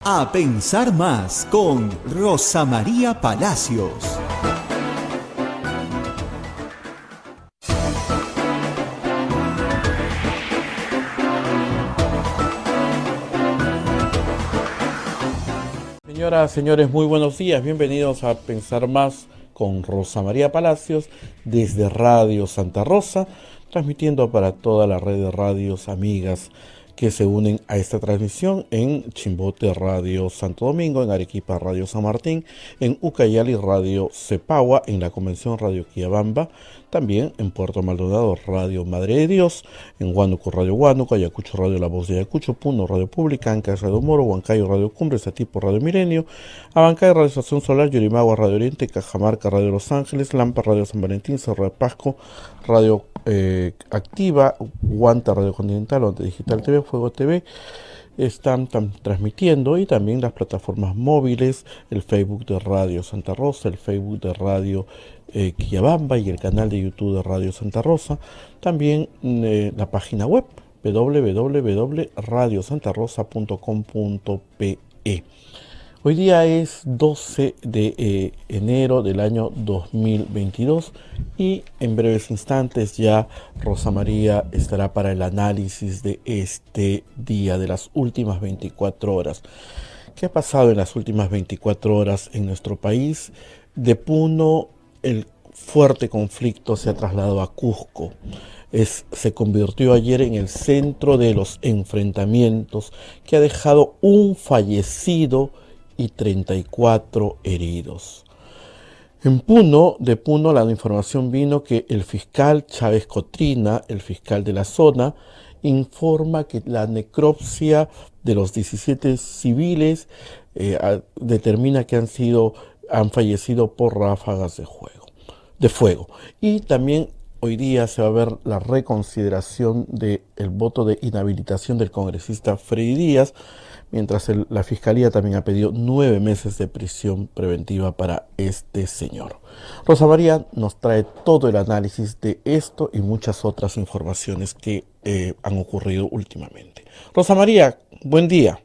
A pensar más con Rosa María Palacios. Señoras, señores, muy buenos días. Bienvenidos a Pensar Más con Rosa María Palacios desde Radio Santa Rosa, transmitiendo para toda la red de radios amigas que se unen a esta transmisión en Chimbote Radio Santo Domingo, en Arequipa Radio San Martín, en Ucayali Radio Cepagua, en la Convención Radio Quillabamba, también en Puerto Maldonado Radio Madre de Dios, en Huánuco Radio Huánuco, Ayacucho Radio La Voz de Ayacucho, Puno Radio Pública, Ancash Radio Moro, Huancayo Radio Cumbre, Satipo Radio Milenio, Abancay Radio Estación Solar, Yurimagua Radio Oriente, Cajamarca Radio Los Ángeles, Lampa Radio San Valentín, Cerro de Pasco Radio Activa, Guanta Radio Continental, Onda Digital TV, Fuego TV, están transmitiendo, y también las plataformas móviles, el Facebook de Radio Santa Rosa, el Facebook de Radio Quillabamba y el canal de YouTube de Radio Santa Rosa, también la página web www.radiosantarosa.com.pe. Hoy día es 12 de enero del año 2022 y en breves instantes ya Rosa María estará para el análisis de este día, de las últimas 24 horas. ¿Qué ha pasado en las últimas 24 horas en nuestro país? De Puno, el fuerte conflicto se ha trasladado a Cusco. Se convirtió ayer en el centro de los enfrentamientos, que ha dejado un fallecido y 34 heridos. En Puno, de Puno, la información vino que el fiscal Chávez Cotrina, el fiscal de la zona, informa que la necropsia de los 17 civiles determina que han fallecido por ráfagas de fuego. Y también hoy día se va a ver la reconsideración del voto de inhabilitación del congresista Freddy Díaz, mientras la Fiscalía también ha pedido 9 meses de prisión preventiva para este señor. Rosa María nos trae todo el análisis de esto y muchas otras informaciones que han ocurrido últimamente. Rosa María, buen día.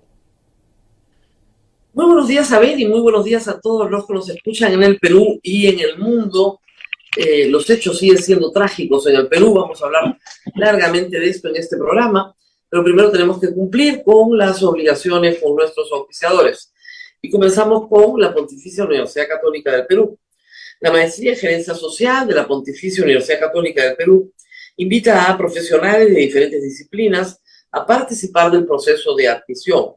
Muy buenos días, Abel, y muy buenos días a todos los que nos escuchan en el Perú y en el mundo. Los hechos siguen siendo trágicos en el Perú. Vamos a hablar largamente de esto en este programa, pero primero tenemos que cumplir con las obligaciones con nuestros auspiciadores. Y comenzamos con la Pontificia Universidad Católica del Perú. La Maestría en Gerencia Social de la Pontificia Universidad Católica del Perú invita a profesionales de diferentes disciplinas a participar del proceso de admisión.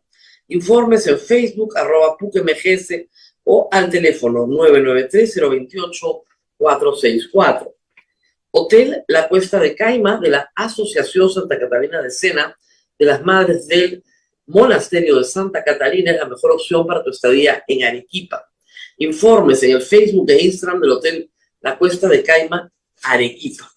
Informes en Facebook, @PUCMGS, o al teléfono 993-028-464. Hotel La Cuesta de Caima, de la Asociación Santa Catalina de Sena, de las Madres del Monasterio de Santa Catalina, es la mejor opción para tu estadía en Arequipa. Informes en el Facebook e Instagram del Hotel La Cuesta de Caima, Arequipa.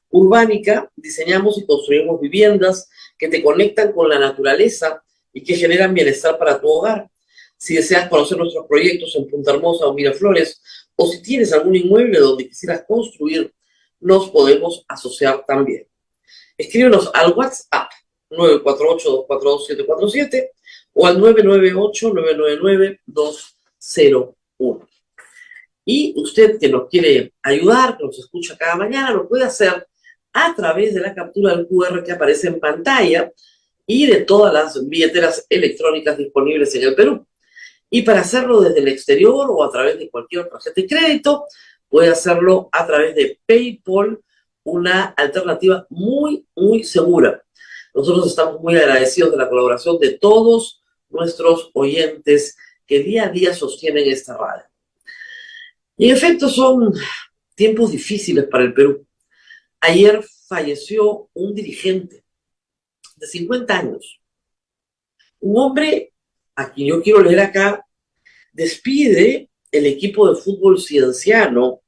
Urbánica, diseñamos y construimos viviendas que te conectan con la naturaleza y que generan bienestar para tu hogar. Si deseas conocer nuestros proyectos en Punta Hermosa o Miraflores, o si tienes algún inmueble donde quisieras construir, nos podemos asociar también. Escríbenos al WhatsApp 948-242-747 o al 998-999-201. Y usted que nos quiere ayudar, que nos escucha cada mañana, lo puede hacer a través de la captura del QR que aparece en pantalla y de todas las billeteras electrónicas disponibles en el Perú. Y para hacerlo desde el exterior o a través de cualquier tarjeta de crédito, puede hacerlo a través de PayPal, una alternativa muy, muy segura. Nosotros estamos muy agradecidos de la colaboración de todos nuestros oyentes que día a día sostienen esta radio. Y en efecto son tiempos difíciles para el Perú. Ayer falleció un dirigente de 50 años, un hombre a quien yo quiero leer acá, despide el equipo de fútbol cienciano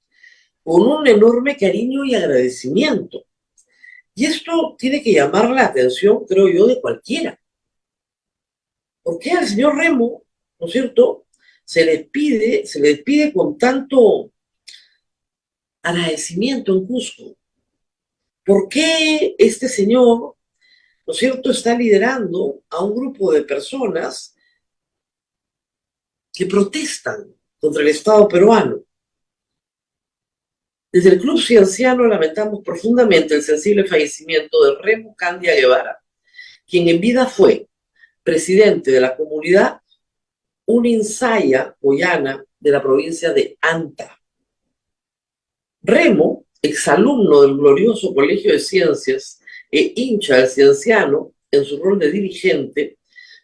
con un enorme cariño y agradecimiento. Y esto tiene que llamar la atención, creo yo, de cualquiera. ¿Por qué al señor Remo, no es cierto, se le despide con tanto agradecimiento en Cusco? ¿Por qué este señor, no es cierto, está liderando a un grupo de personas que protestan contra el Estado peruano. Desde el Club Cienciano lamentamos profundamente el sensible fallecimiento de Remo Candia Guevara, quien en vida fue presidente de la comunidad Uninsaya Boyana de la provincia de Anta. Remo, exalumno del glorioso Colegio de Ciencias e hincha del Cienciano en su rol de dirigente,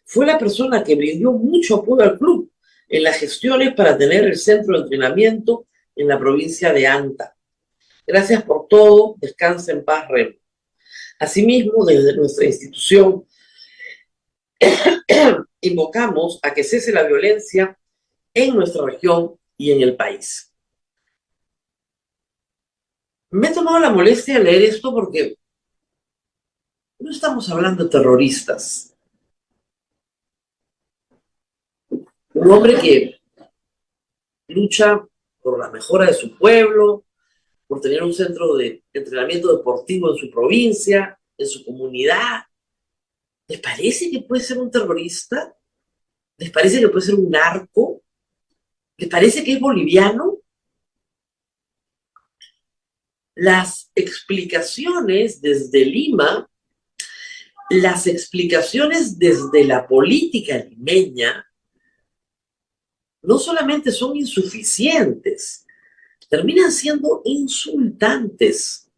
fue la persona que brindó mucho apoyo al club en las gestiones para tener el centro de entrenamiento en la provincia de Anta. Gracias por todo, descansa en paz, Remo. Asimismo, desde nuestra institución, invocamos a que cese la violencia en nuestra región y en el país. Me he tomado la molestia de leer esto porque no estamos hablando de terroristas. Un hombre que lucha por la mejora de su pueblo, por tener un centro de entrenamiento deportivo en su provincia, en su comunidad. ¿Les parece que puede ser un terrorista? ¿Les parece que puede ser un narco? ¿Les parece que es boliviano? Las explicaciones desde Lima, las explicaciones desde la política limeña, no solamente son insuficientes, terminan siendo insultantes.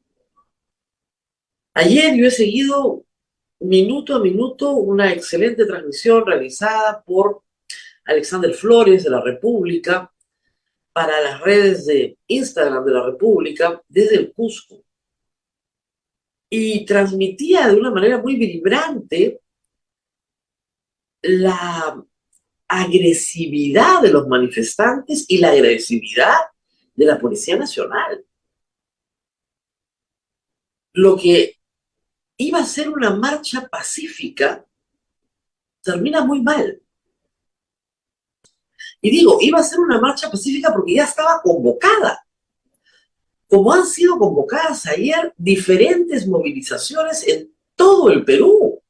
Ayer yo he seguido minuto a minuto una excelente transmisión realizada por Alexander Flores de la República para las redes de Instagram de la República desde el Cusco. Y transmitía de una manera muy vibrante la agresividad de los manifestantes y la agresividad de la Policía Nacional. Lo que iba a ser una marcha pacífica termina muy mal. Y digo, iba a ser una marcha pacífica porque ya estaba convocada. Como han sido convocadas ayer diferentes movilizaciones en todo el Perú,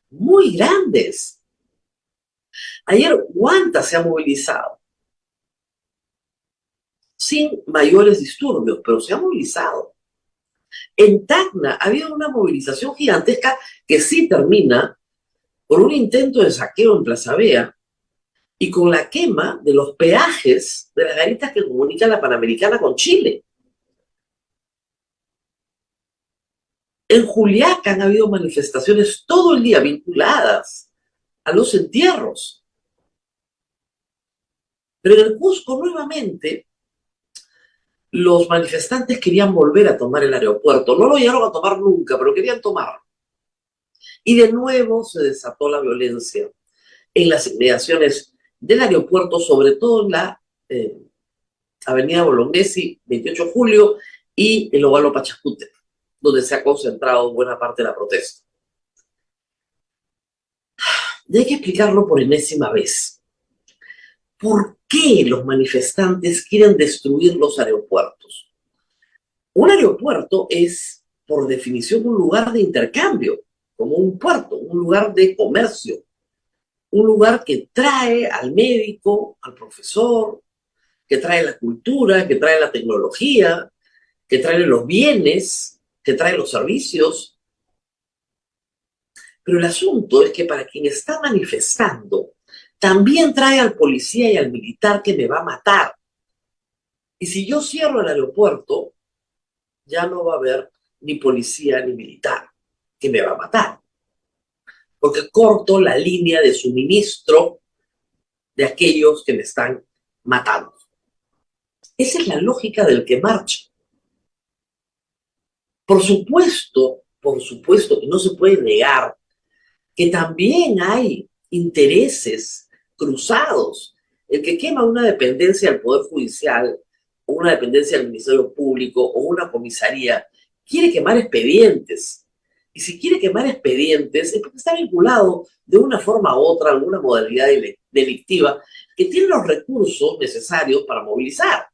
muy grandes. Ayer Huanta se ha movilizado, sin mayores disturbios, pero se ha movilizado. En Tacna ha habido una movilización gigantesca que sí termina por un intento de saqueo en Plaza Vea y con la quema de los peajes de las garitas que comunican la Panamericana con Chile. En Juliaca han habido manifestaciones todo el día vinculadas a los entierros. Pero en el Cusco, nuevamente, los manifestantes querían volver a tomar el aeropuerto. No lo llegaron a tomar nunca, pero querían tomarlo. Y de nuevo se desató la violencia en las inmediaciones del aeropuerto, sobre todo en la avenida Bolognesi, 28 de julio, y el Ovalo Pachacútec, donde se ha concentrado buena parte de la protesta. Y hay que explicarlo por enésima vez. ¿Por qué los manifestantes quieren destruir los aeropuertos? Un aeropuerto es, por definición, un lugar de intercambio, como un puerto, un lugar de comercio, un lugar que trae al médico, al profesor, que trae la cultura, que trae la tecnología, que trae los bienes, que trae los servicios. Pero el asunto es que para quien está manifestando, también trae al policía y al militar que me va a matar. Y si yo cierro el aeropuerto, ya no va a haber ni policía ni militar que me va a matar. Porque corto la línea de suministro de aquellos que me están matando. Esa es la lógica del que marcha. Por supuesto que no se puede negar que también hay intereses cruzados. El que quema una dependencia del Poder Judicial, o una dependencia del Ministerio Público, o una comisaría, quiere quemar expedientes. Y si quiere quemar expedientes, es porque está vinculado de una forma u otra a alguna modalidad delictiva que tiene los recursos necesarios para movilizar.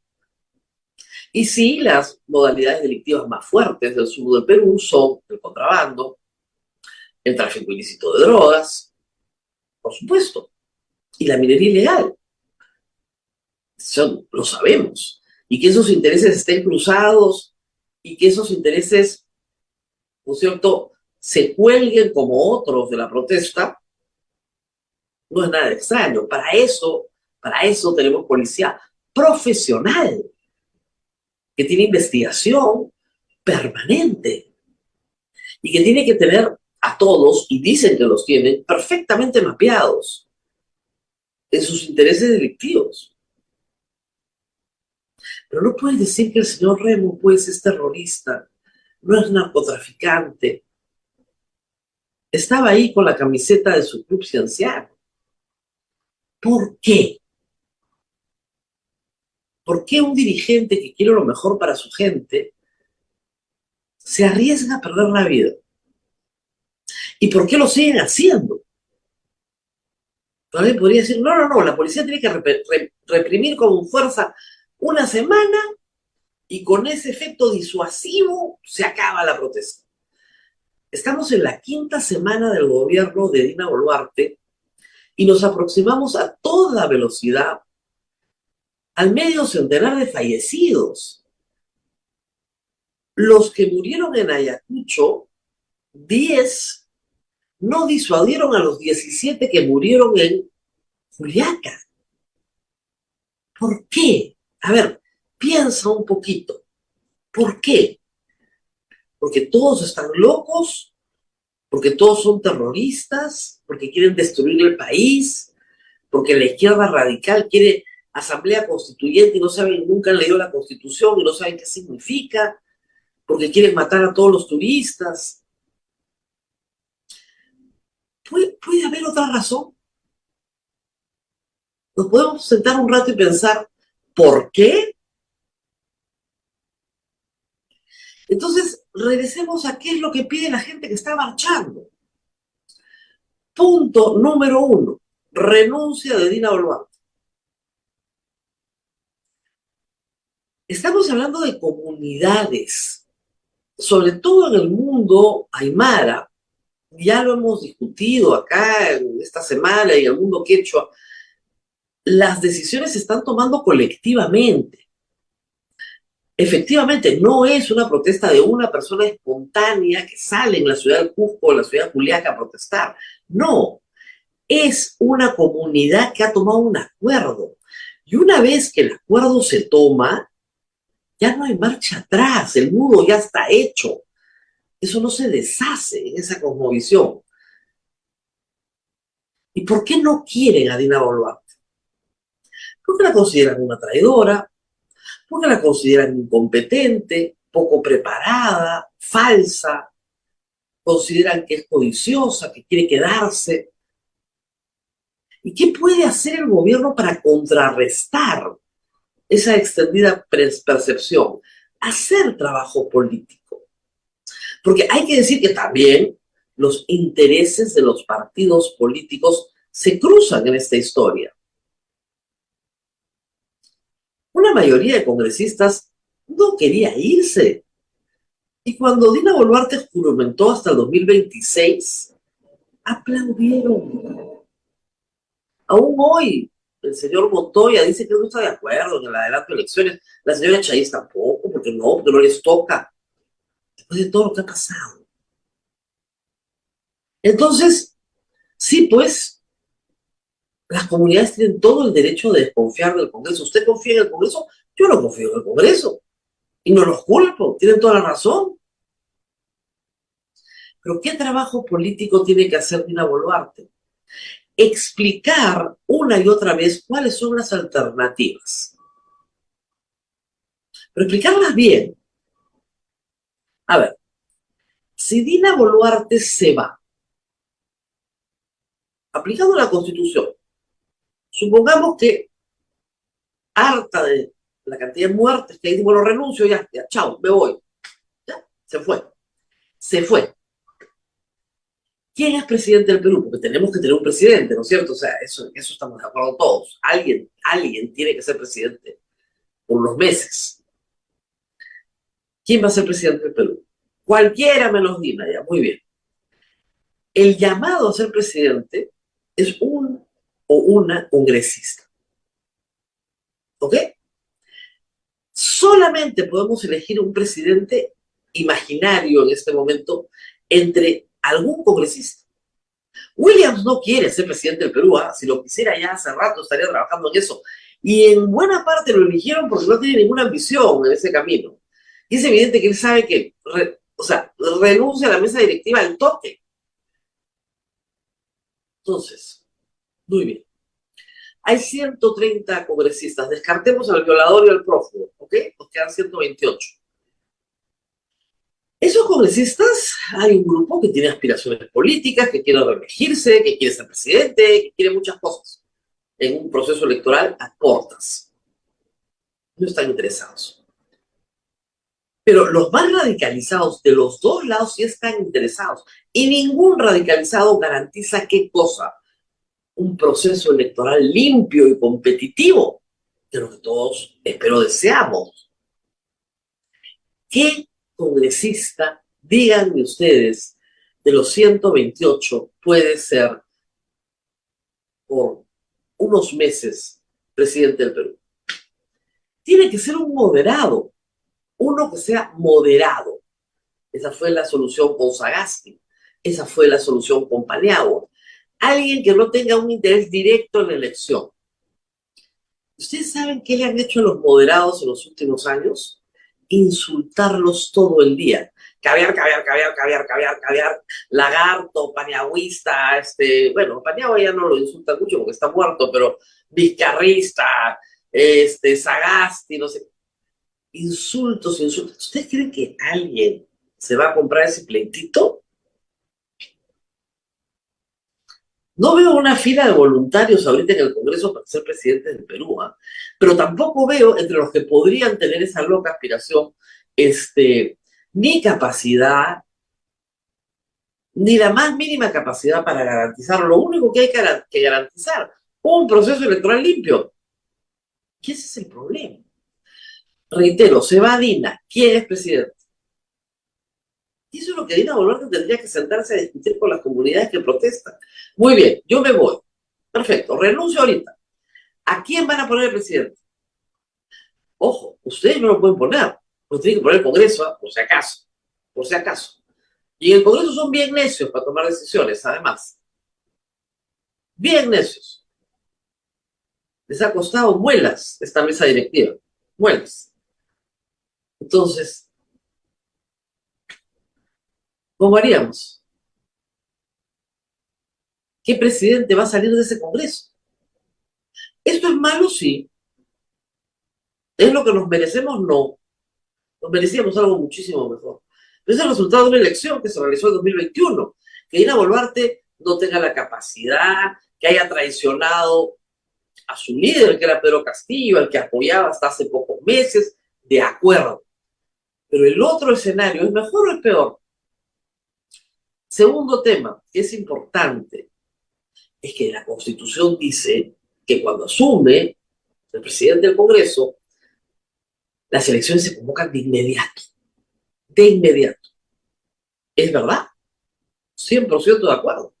Y sí, las modalidades delictivas más fuertes del sur del Perú son el contrabando, el tráfico ilícito de drogas, por supuesto, y la minería ilegal. Eso lo sabemos. Y que esos intereses estén cruzados y que esos intereses, ¿no es cierto?, se cuelguen como otros de la protesta, no es nada extraño. Para eso tenemos policía profesional que tiene investigación permanente y que tiene que tener a todos, y dicen que los tienen, perfectamente mapeados en sus intereses delictivos. Pero no puedes decir que el señor Remo, pues, es terrorista, no es narcotraficante. Estaba ahí con la camiseta de su club cienciano. ¿Por qué? ¿Por qué un dirigente que quiere lo mejor para su gente se arriesga a perder la vida? ¿Y por qué lo siguen haciendo? Todavía podría decir, no, la policía tiene que reprimir con fuerza una semana y con ese efecto disuasivo se acaba la protesta. Estamos en la 5ª semana del gobierno de Dina Boluarte y nos aproximamos a toda velocidad al medio centenar de fallecidos. Los que murieron en Ayacucho, 10 no disuadieron a los 17 que murieron en Juliaca. ¿Por qué? A ver, piensa un poquito. ¿Por qué? Porque todos están locos, porque todos son terroristas, porque quieren destruir el país, porque la izquierda radical quiere asamblea constituyente y no saben, nunca han leído la Constitución y no saben qué significa, porque quieren matar a todos los turistas. ¿Puede haber otra razón? Nos podemos sentar un rato y pensar, ¿por qué? Entonces, regresemos a qué es lo que pide la gente que está marchando. Punto número 1, renuncia de Dina Boluarte. Estamos hablando de comunidades, sobre todo en el mundo aymara, ya lo hemos discutido acá en esta semana y en el mundo quechua, las decisiones se están tomando colectivamente. Efectivamente, no es una protesta de una persona espontánea que sale en la ciudad de Cusco o en la ciudad de Juliaca a protestar. No, es una comunidad que ha tomado un acuerdo. Y una vez que el acuerdo se toma, ya no hay marcha atrás, el nudo ya está hecho. Eso no se deshace en esa cosmovisión. ¿Y por qué no quieren a Dina Boluarte? Porque la consideran una traidora, porque la consideran incompetente, poco preparada, falsa, consideran que es codiciosa, que quiere quedarse. ¿Y qué puede hacer el gobierno para contrarrestar esa extendida percepción? Hacer trabajo político. Porque hay que decir que también los intereses de los partidos políticos se cruzan en esta historia. Una mayoría de congresistas no quería irse. Y cuando Dina Boluarte juramentó hasta el 2026, aplaudieron. Aún hoy, el señor Montoya dice que no está de acuerdo en el adelanto de elecciones. La señora Chayes tampoco, porque no les toca. Después de todo lo que ha pasado. Entonces, sí, pues, las comunidades tienen todo el derecho de desconfiar del Congreso. ¿Usted confía en el Congreso? Yo no confío en el Congreso. Y no los culpo, tienen toda la razón. Pero ¿qué trabajo político tiene que hacer Dina Boluarte? Explicar una y otra vez cuáles son las alternativas. Pero explicarlas bien. A ver, si Dina Boluarte se va, aplicando la Constitución, supongamos que harta de la cantidad de muertes que hay, bueno, renuncio, ya, chao, me voy. Ya, se fue. Se fue. ¿Quién es presidente del Perú? Porque tenemos que tener un presidente, ¿no es cierto? O sea, eso estamos de acuerdo todos. Alguien tiene que ser presidente por unos meses. ¿Quién va a ser presidente del Perú? Cualquiera menos Dina, ya, muy bien. El llamado a ser presidente es un o una congresista. ¿Ok? Solamente podemos elegir un presidente imaginario en este momento entre algún congresista. Williams no quiere ser presidente del Perú, ¿eh? Si lo quisiera ya hace rato estaría trabajando en eso. Y en buena parte lo eligieron porque no tiene ninguna ambición en ese camino. Y es evidente que él sabe que, renuncia a la mesa directiva al toque. Entonces, muy bien. Hay 130 congresistas. Descartemos al violador y al prófugo, ¿ok? Nos quedan 128. Esos congresistas, hay un grupo que tiene aspiraciones políticas, que quiere reelegirse, que quiere ser presidente, que quiere muchas cosas en un proceso electoral a portas. No están interesados. Pero los más radicalizados de los dos lados sí están interesados. Y ningún radicalizado garantiza qué cosa. Un proceso electoral limpio y competitivo, de lo que todos, espero, deseamos. ¿Qué congresista, díganme ustedes, de los 128 puede ser por unos meses presidente del Perú? Tiene que ser un moderado, uno que sea moderado. Esa fue la solución con Sagasti, esa fue la solución con Paniagua. Alguien que no tenga un interés directo en la elección. ¿Ustedes saben qué le han hecho a los moderados en los últimos años? Insultarlos todo el día. Caviar, caviar, caviar, caviar, caviar, caviar, lagarto, paniagüista, bueno, Paniagua ya no lo insulta mucho porque está muerto, pero vizcarrista, Sagasti, no sé. Insultos, insultos. ¿Ustedes creen que alguien se va a comprar ese pleitito? No veo una fila de voluntarios ahorita en el Congreso para ser presidente del Perú, ¿eh? Pero tampoco veo entre los que podrían tener esa loca aspiración, ni capacidad, ni la más mínima capacidad para garantizar lo único que hay que garantizar, un proceso electoral limpio. ¿Qué ese es el problema? Reitero, se va Dina. ¿Quién es presidente? Y eso es lo que Dina Boluarte tendría que sentarse a discutir con las comunidades que protestan. Muy bien, yo me voy. Perfecto, renuncio ahorita. ¿A quién van a poner el presidente? Ojo, ustedes no lo pueden poner. Lo tienen que poner el Congreso, ¿eh? Por si acaso. Por si acaso. Y en el Congreso son bien necios para tomar decisiones, además. Bien necios. Les ha costado muelas esta mesa directiva. Muelas. Entonces, ¿cómo haríamos? ¿Qué presidente va a salir de ese Congreso? ¿Esto es malo? Sí. ¿Es lo que nos merecemos? No. Nos merecíamos algo muchísimo mejor. Pero es el resultado de una elección que se realizó en 2021. Que Dina Boluarte no tenga la capacidad, que haya traicionado a su líder, que era Pedro Castillo, al que apoyaba hasta hace pocos meses, de acuerdo. Pero el otro escenario, ¿es mejor o es peor? Segundo tema, que es importante, es que la Constitución dice que cuando asume el presidente del Congreso, las elecciones se convocan de inmediato. De inmediato. ¿Es verdad? 100% de acuerdo.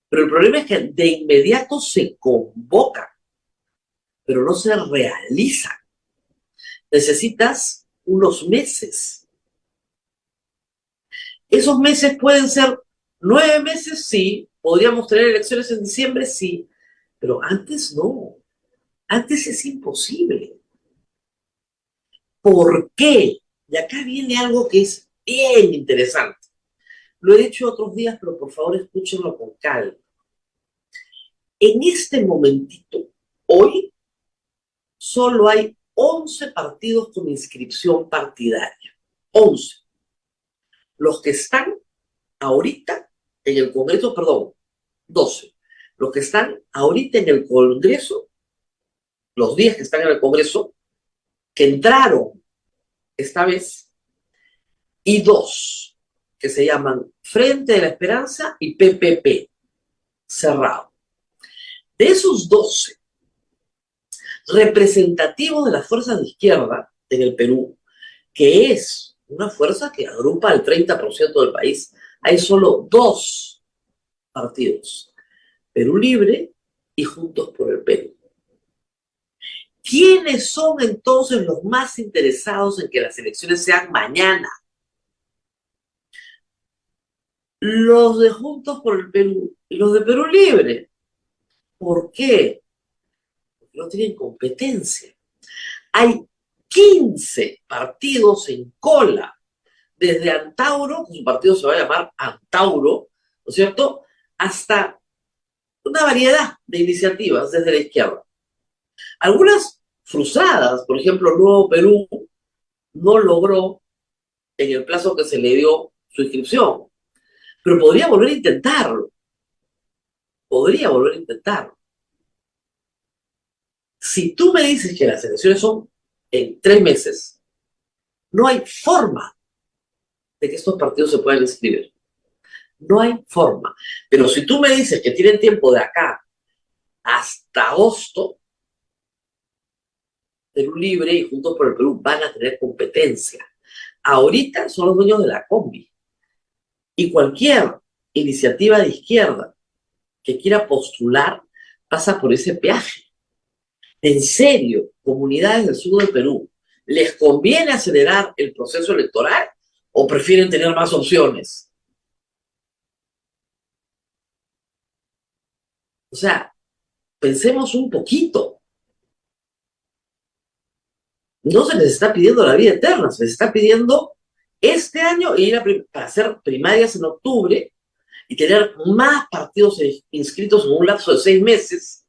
Pero el problema es que de inmediato se convoca, pero no se realiza. Necesitas unos meses. Esos meses pueden ser 9 meses, sí. Podríamos tener elecciones en diciembre, sí. Pero antes no. Antes es imposible. ¿Por qué? Y acá viene algo que es bien interesante. Lo he dicho otros días, pero por favor escúchenlo con calma. En este momentito, hoy, solo hay 11 partidos con inscripción partidaria. 11. Los que están ahorita en el Congreso, perdón, 12. Los que están ahorita en el Congreso, los 10 que están en el Congreso, que entraron esta vez, y 2 que se llaman Frente de la Esperanza y PPP, cerrado. De esos 12 representativos de las fuerzas de izquierda en el Perú, que es una fuerza que agrupa al 30% del país, hay solo 2 partidos, Perú Libre y Juntos por el Perú. ¿Quiénes son entonces los más interesados en que las elecciones sean mañana? Los de Juntos por el Perú y los de Perú Libre. ¿Por qué? Porque no tienen competencia. Hay 15 partidos en cola, desde Antauro, que su partido se va a llamar Antauro, ¿no es cierto?, hasta una variedad de iniciativas desde la izquierda. Algunas frustradas, por ejemplo, Nuevo Perú no logró en el plazo que se le dio su inscripción, pero podría volver a intentarlo. Podría volver a intentarlo. Si tú me dices que las elecciones son en 3 meses, no hay forma de que estos partidos se puedan inscribir. No hay forma. Pero si tú me dices que tienen tiempo de acá hasta agosto, Perú Libre y Juntos por el Perú van a tener competencia. Ahorita son los dueños de la combi. Y cualquier iniciativa de izquierda que quiera postular pasa por ese peaje. En serio, comunidades del sur del Perú, ¿les conviene acelerar el proceso electoral o prefieren tener más opciones? O sea, pensemos un poquito. No se les está pidiendo la vida eterna, se les está pidiendo este año ir para hacer primarias en octubre y tener más partidos inscritos en un lapso de 6 meses.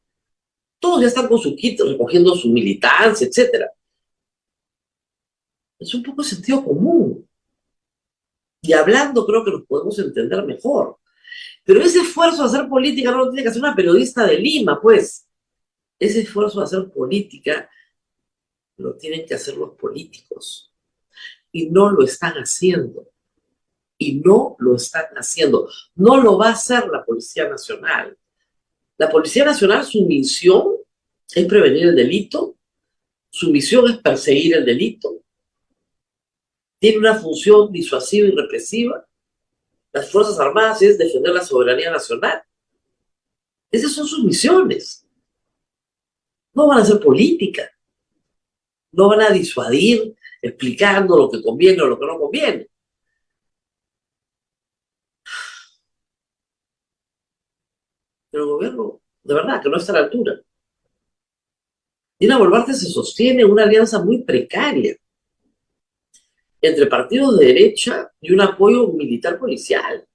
Todos ya están con su kit, recogiendo su militancia, etc. Es un poco de sentido común. Y hablando creo que nos podemos entender mejor. Pero ese esfuerzo de hacer política no lo tiene que hacer una periodista de Lima, pues. Ese esfuerzo de hacer política lo tienen que hacer los políticos. Y no lo están haciendo. Y no lo están haciendo. No lo va a hacer la Policía Nacional. La Policía Nacional, su misión es prevenir el delito, su misión es perseguir el delito, tiene una función disuasiva y represiva. Las Fuerzas Armadas es defender la soberanía nacional. Esas son sus misiones. No van a hacer política. No van a disuadir explicando lo que conviene o lo que no conviene. Pero el gobierno, de verdad, que no está a la altura. Dina Boluarte se sostiene una alianza muy precaria entre partidos de derecha y un apoyo militar policial.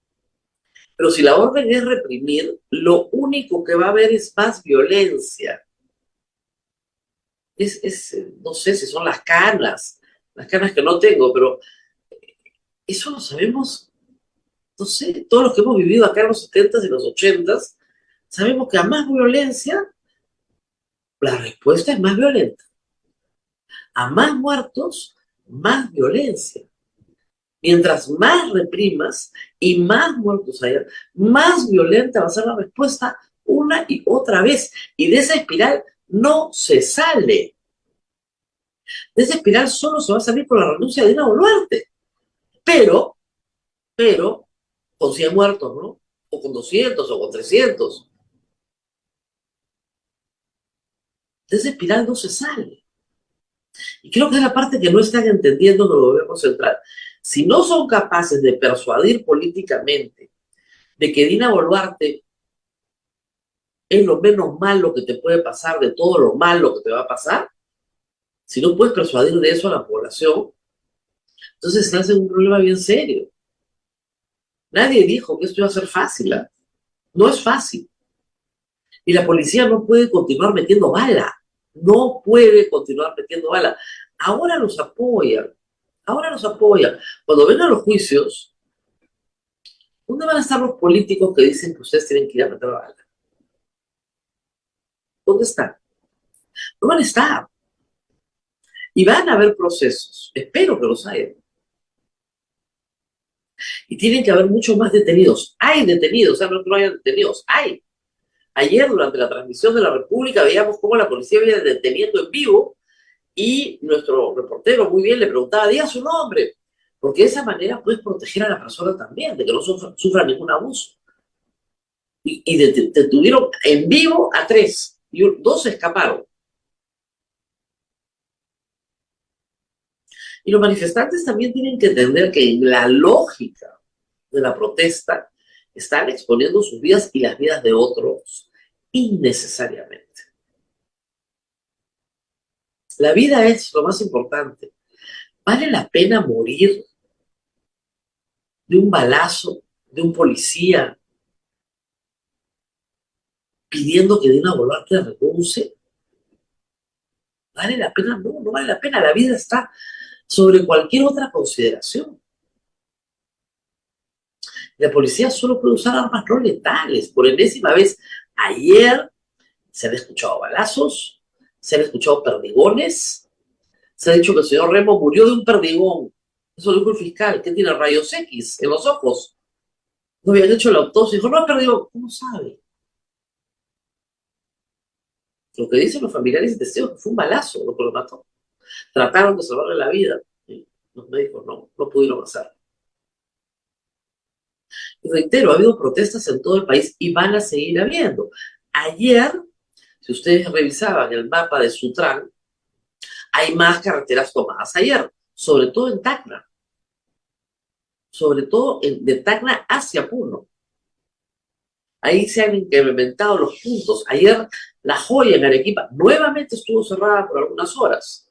Pero si la orden es reprimir, lo único que va a haber es más violencia. No sé si son las canas que no tengo, pero eso lo sabemos, no sé, todos los que hemos vivido acá en los 70s y los 80s, sabemos que a más violencia, la respuesta es más violenta. A más muertos, más violencia. Mientras más reprimas y más muertos haya, más violenta va a ser la respuesta una y otra vez. Y de esa espiral no se sale. De esa espiral solo se va a salir con la renuncia de Dina Boluarte. Pero, con 100 muertos, ¿no? O con 200 o con 300. De esa espiral no se sale. Y creo que es la parte que no están entendiendo del gobierno central. Si no son capaces de persuadir políticamente de que Dina Boluarte es lo menos malo que te puede pasar de todo lo malo que te va a pasar, si no puedes persuadir de eso a la población, entonces estás en un problema bien serio. Nadie dijo que esto iba a ser fácil, ¿eh? No es fácil. Y la policía no puede continuar metiendo bala. No puede continuar metiendo bala. Ahora los apoyan. Cuando vengan los juicios, ¿dónde van a estar los políticos que dicen que ustedes tienen que ir a meter bala? ¿Dónde están? No van a estar. Y van a haber procesos. Espero que los haya. Y tienen que haber muchos más detenidos. Hay detenidos, no que no haya detenidos. Hay. Ayer, durante la transmisión de la República, veíamos cómo la policía venía deteniendo en vivo y nuestro reportero muy bien le preguntaba, diga su nombre, porque de esa manera puedes proteger a la persona también, de que no sufra ningún abuso. Y detuvieron en vivo a 3, y 2 se escaparon. Y los manifestantes también tienen que entender que en la lógica de la protesta están exponiendo sus vidas y las vidas de otros innecesariamente. La vida es lo más importante. ¿Vale la pena morir de un balazo, de un policía, pidiendo que Dina Boluarte renuncie? ¿Vale la pena? No, no vale la pena. La vida está sobre cualquier otra consideración. La policía solo puede usar armas no letales. Por enésima vez, ayer se han escuchado balazos, se han escuchado perdigones, se ha dicho que el señor Remo murió de un perdigón. Eso lo dijo el fiscal, que tiene rayos X en los ojos. No habían hecho la autopsia. Dijo, no, perdigón. ¿Cómo sabe? Lo que dicen los familiares y testigos que fue un balazo lo que lo mató. Trataron de salvarle la vida. Y los médicos no pudieron hacerlo. Y reitero, ha habido protestas en todo el país y van a seguir habiendo. Ayer, si ustedes revisaban el mapa de Sutran, hay más carreteras tomadas ayer, sobre todo en Tacna. Sobre todo de Tacna hacia Puno. Ahí se han incrementado los puntos. Ayer La Joya en Arequipa nuevamente estuvo cerrada por algunas horas.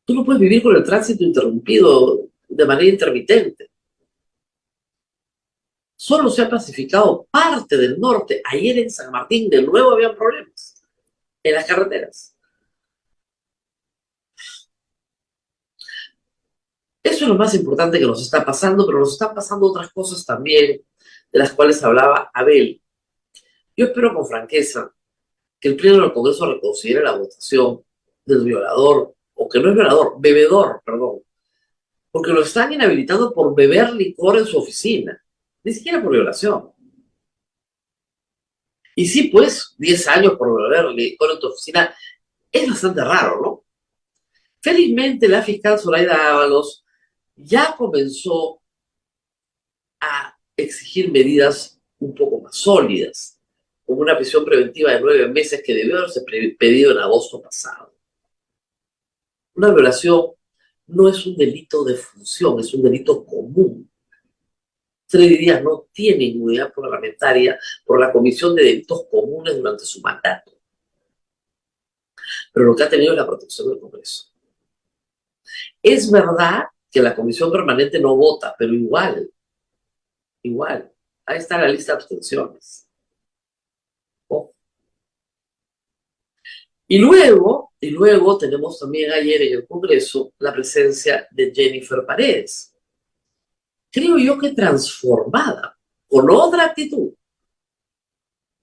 Tú no puedes vivir con el tránsito interrumpido de manera intermitente. Solo se ha pacificado parte del norte. Ayer en San Martín de nuevo habían problemas en las carreteras. Eso es lo más importante que nos está pasando, pero nos están pasando otras cosas también, de las cuales hablaba Abel. Yo espero con franqueza que el Pleno del Congreso reconsidere la votación del violador, o que no es violador, bebedor, perdón, porque lo están inhabilitando por beber licor en su oficina, ni siquiera por violación. Y sí, pues, 10 años por beber licor en tu oficina es bastante raro, ¿no? Felizmente, la fiscal Zoraida Ábalos ya comenzó a exigir medidas un poco más sólidas, como una prisión preventiva de 9 meses que debió haberse pedido en agosto pasado. Una violación no es un delito de función, es un delito común. 3 días no tiene inmunidad parlamentaria por la comisión de delitos comunes durante su mandato. Pero lo que ha tenido es la protección del Congreso. Es verdad que la comisión permanente no vota, pero igual, ahí está la lista de abstenciones. Oh. Y luego tenemos también ayer en el Congreso la presencia de Jennifer Paredes. Creo yo que transformada, con otra actitud,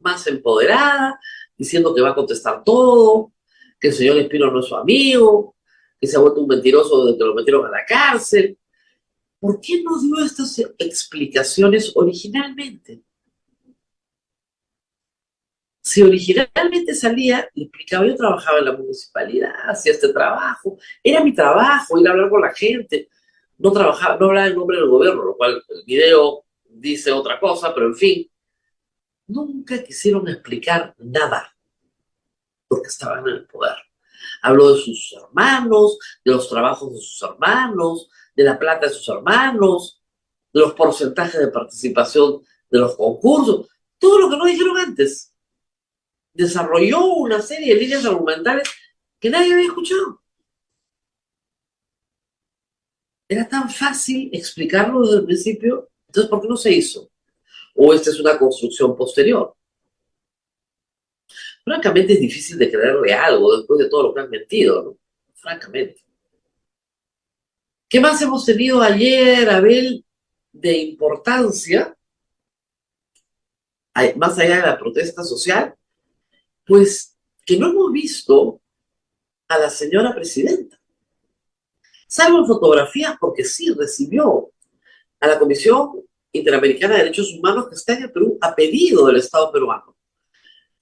más empoderada, diciendo que va a contestar todo, que el señor Espino no es su amigo, que se ha vuelto un mentiroso desde que lo metieron a la cárcel. ¿Por qué no dio estas explicaciones originalmente? Si originalmente salía, le explicaba, yo trabajaba en la municipalidad, hacía este trabajo, era mi trabajo, ir a hablar con la gente, no hablaba en nombre del gobierno, lo cual el video dice otra cosa, pero en fin, nunca quisieron explicar nada, porque estaban en el poder. Habló de sus hermanos, de los trabajos de sus hermanos, de la plata de sus hermanos, de los porcentajes de participación de los concursos, todo lo que no dijeron antes. Desarrolló una serie de líneas argumentales que nadie había escuchado. Era tan fácil explicarlo desde el principio, entonces ¿por qué no se hizo? ¿O esta es una construcción posterior? Francamente es difícil de creerle algo después de todo lo que han mentido, ¿no? Francamente. ¿Qué más hemos tenido ayer, Abel, de importancia, más allá de la protesta social? Pues que no hemos visto a la señora presidenta. Salvo en fotografías, porque sí recibió a la Comisión Interamericana de Derechos Humanos que está en el Perú a pedido del Estado peruano,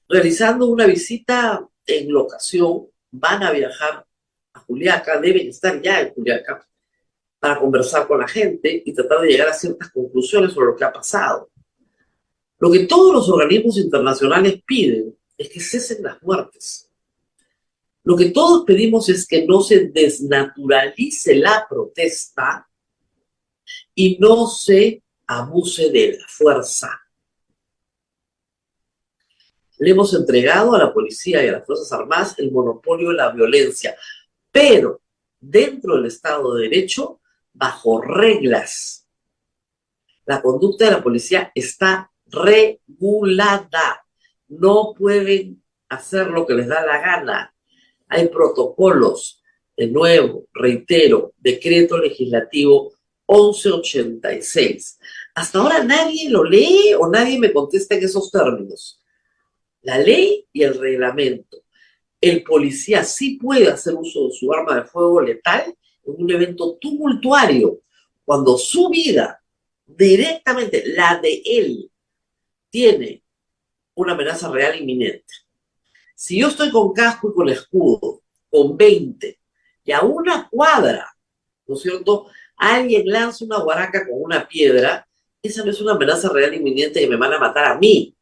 realizando una visita en locación. Van a viajar a Juliaca, deben estar ya en Juliaca, para conversar con la gente y tratar de llegar a ciertas conclusiones sobre lo que ha pasado. Lo que todos los organismos internacionales piden es que cesen las muertes. Lo que todos pedimos es que no se desnaturalice la protesta y no se abuse de la fuerza. Le hemos entregado a la policía y a las Fuerzas Armadas el monopolio de la violencia, pero dentro del Estado de Derecho, bajo reglas. La conducta de la policía está regulada. No pueden hacer lo que les da la gana. Hay protocolos. De nuevo, reitero, decreto legislativo 1186. Hasta ahora nadie lo lee o nadie me contesta en esos términos. La ley y el reglamento. El policía sí puede hacer uso de su arma de fuego letal en un evento tumultuario, cuando su vida, directamente la de él, tiene una amenaza real inminente. Si yo estoy con casco y con escudo, con 20, y a una cuadra, ¿no es cierto?, alguien lanza una guaraca con una piedra, esa no es una amenaza real inminente y me van a matar a mí.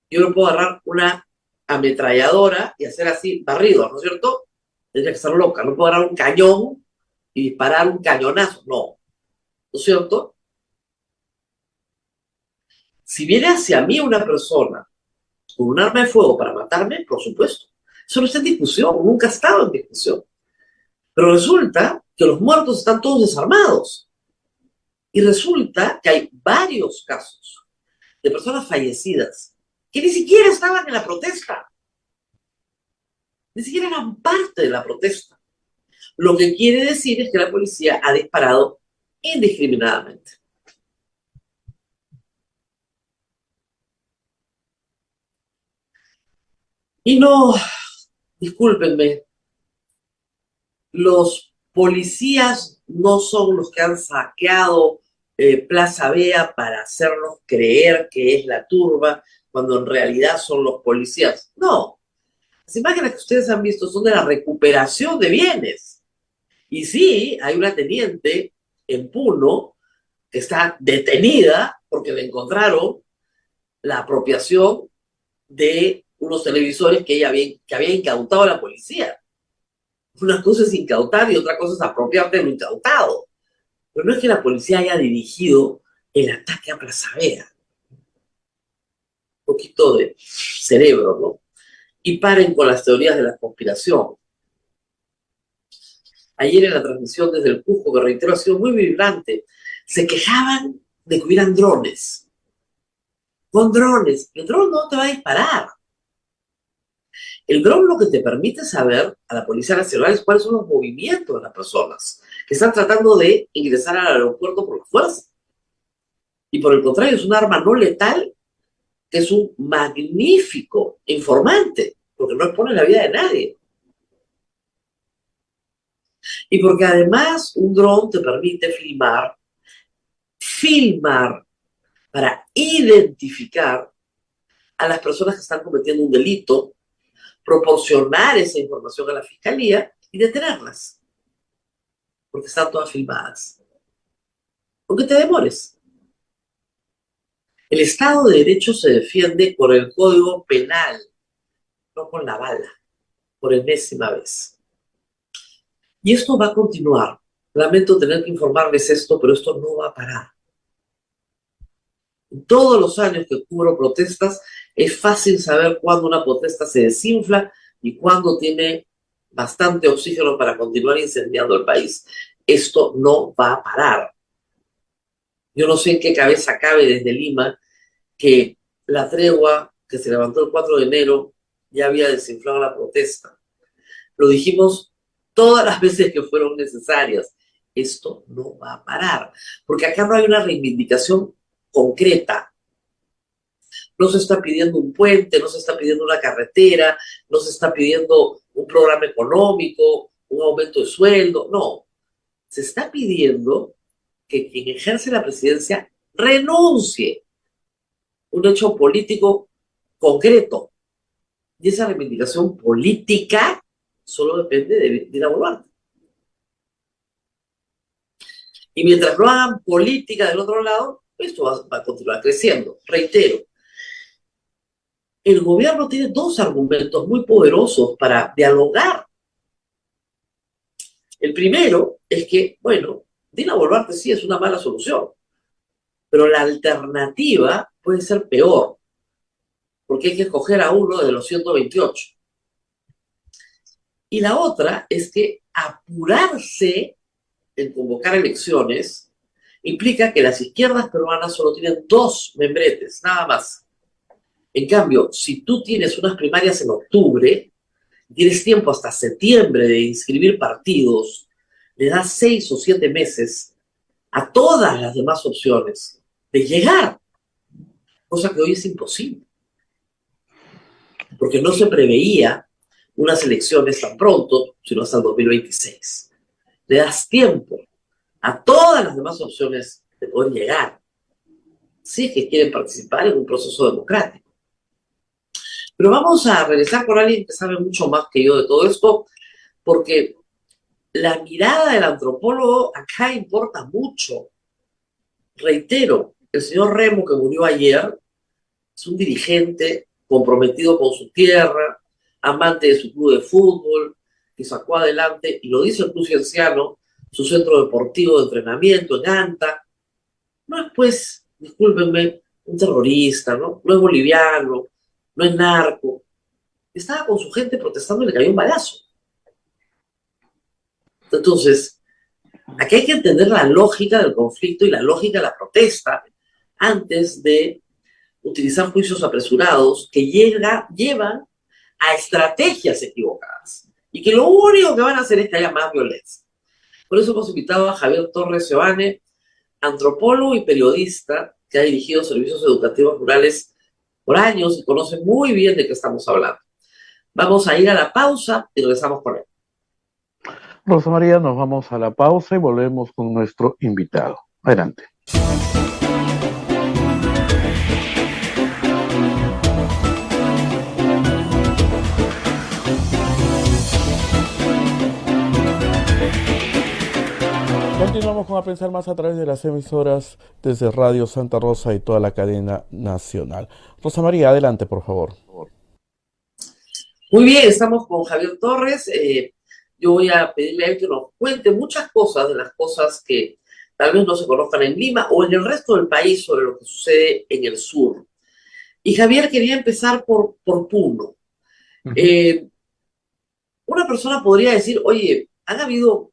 Yo no puedo agarrar una ametralladora y hacer así barridos, ¿no es cierto? Tendría que estar loca. No puedo agarrar un cañón y disparar un cañonazo. No. ¿No es cierto? Si viene hacia mí una persona con un arma de fuego para matarme, por supuesto. Eso no está en discusión, nunca ha estado en discusión. Pero resulta que los muertos están todos desarmados. Y resulta que hay varios casos de personas fallecidas que ni siquiera estaban en la protesta. Ni siquiera eran parte de la protesta. Lo que quiere decir es que la policía ha disparado indiscriminadamente. Y no, discúlpenme, los policías no son los que han saqueado Plaza Vea para hacernos creer que es la turba, cuando en realidad son los policías. No, las imágenes que ustedes han visto son de la recuperación de bienes. Y sí, hay una teniente en Puno que está detenida porque le encontraron la apropiación de unos televisores que había incautado a la policía. Una cosa es incautar y otra cosa es apropiarte de lo incautado. Pero no es que la policía haya dirigido el ataque a Plaza Vea. Un poquito de cerebro, ¿no? Y paren con las teorías de la conspiración. Ayer en la transmisión desde el Cusco, que reitero ha sido muy vibrante, se quejaban de que hubieran drones. Con drones, el dron no te va a disparar. El dron lo que te permite saber a la Policía Nacional es cuáles son los movimientos de las personas que están tratando de ingresar al aeropuerto por la fuerza. Y por el contrario, es un arma no letal que es un magnífico informante, porque no expone la vida de nadie. Y porque además un dron te permite filmar para identificar a las personas que están cometiendo un delito, proporcionar esa información a la fiscalía y detenerlas, porque están todas filmadas. Aunque te demores. El Estado de Derecho se defiende por el Código Penal, no con la bala, por enésima vez. Y esto va a continuar. Lamento tener que informarles esto, pero esto no va a parar. En todos los años que cubro protestas, es fácil saber cuándo una protesta se desinfla y cuándo tiene bastante oxígeno para continuar incendiando el país. Esto no va a parar. Yo no sé en qué cabeza cabe desde Lima que la tregua que se levantó el 4 de enero ya había desinflado la protesta. Lo dijimos todas las veces que fueron necesarias. Esto no va a parar, porque acá no hay una reivindicación concreta. No se está pidiendo un puente, no se está pidiendo una carretera, no se está pidiendo un programa económico, un aumento de sueldo, no. Se está pidiendo que quien ejerce la presidencia renuncie. Un hecho político concreto. Y esa reivindicación política solo depende de Dina Boluarte. Y mientras no hagan política del otro lado, esto va a continuar creciendo. Reitero, el gobierno tiene dos argumentos muy poderosos para dialogar. El primero es que, bueno, Dina Boluarte sí es una mala solución, pero la alternativa puede ser peor, porque hay que escoger a uno de los 128. Y la otra es que apurarse en convocar elecciones implica que las izquierdas peruanas solo tienen dos membretes, nada más. En cambio, si tú tienes unas primarias en octubre, tienes tiempo hasta septiembre de inscribir partidos, le das 6 o 7 meses a todas las demás opciones de llegar, cosa que hoy es imposible, porque no se preveía unas elecciones tan pronto, sino hasta el 2026. Le das tiempo a todas las demás opciones de poder llegar, si es que quieren participar en un proceso democrático. Pero vamos a regresar con alguien que sabe mucho más que yo de todo esto, porque la mirada del antropólogo acá importa mucho. Reitero, el señor Remo, que murió ayer, es un dirigente comprometido con su tierra, amante de su club de fútbol, que sacó adelante, y lo dice el Club Cienciano, su centro deportivo de entrenamiento en Anta. No es, pues, discúlpenme, un terrorista, ¿no? No es boliviano, no es narco. Estaba con su gente protestando y le cayó un balazo. Entonces, aquí hay que entender la lógica del conflicto y la lógica de la protesta antes de utilizar juicios apresurados que llevan a estrategias equivocadas y que lo único que van a hacer es que haya más violencia. Por eso hemos invitado a Javier Torres Seoane, antropólogo y periodista que ha dirigido servicios educativos rurales por años y conoce muy bien de qué estamos hablando. Vamos a ir a la pausa y regresamos con él. Rosa María, nos vamos a la pausa y volvemos con nuestro invitado. Adelante. Continuamos con A Pensar Más a través de las emisoras desde Radio Santa Rosa y toda la cadena nacional. Rosa María, adelante, por favor. Muy bien, estamos con Javier Torres. Yo voy a pedirle a él que nos cuente muchas cosas de las cosas que tal vez no se conozcan en Lima o en el resto del país sobre lo que sucede en el sur. Y Javier, quería empezar por Puno. Una persona podría decir, oye, han habido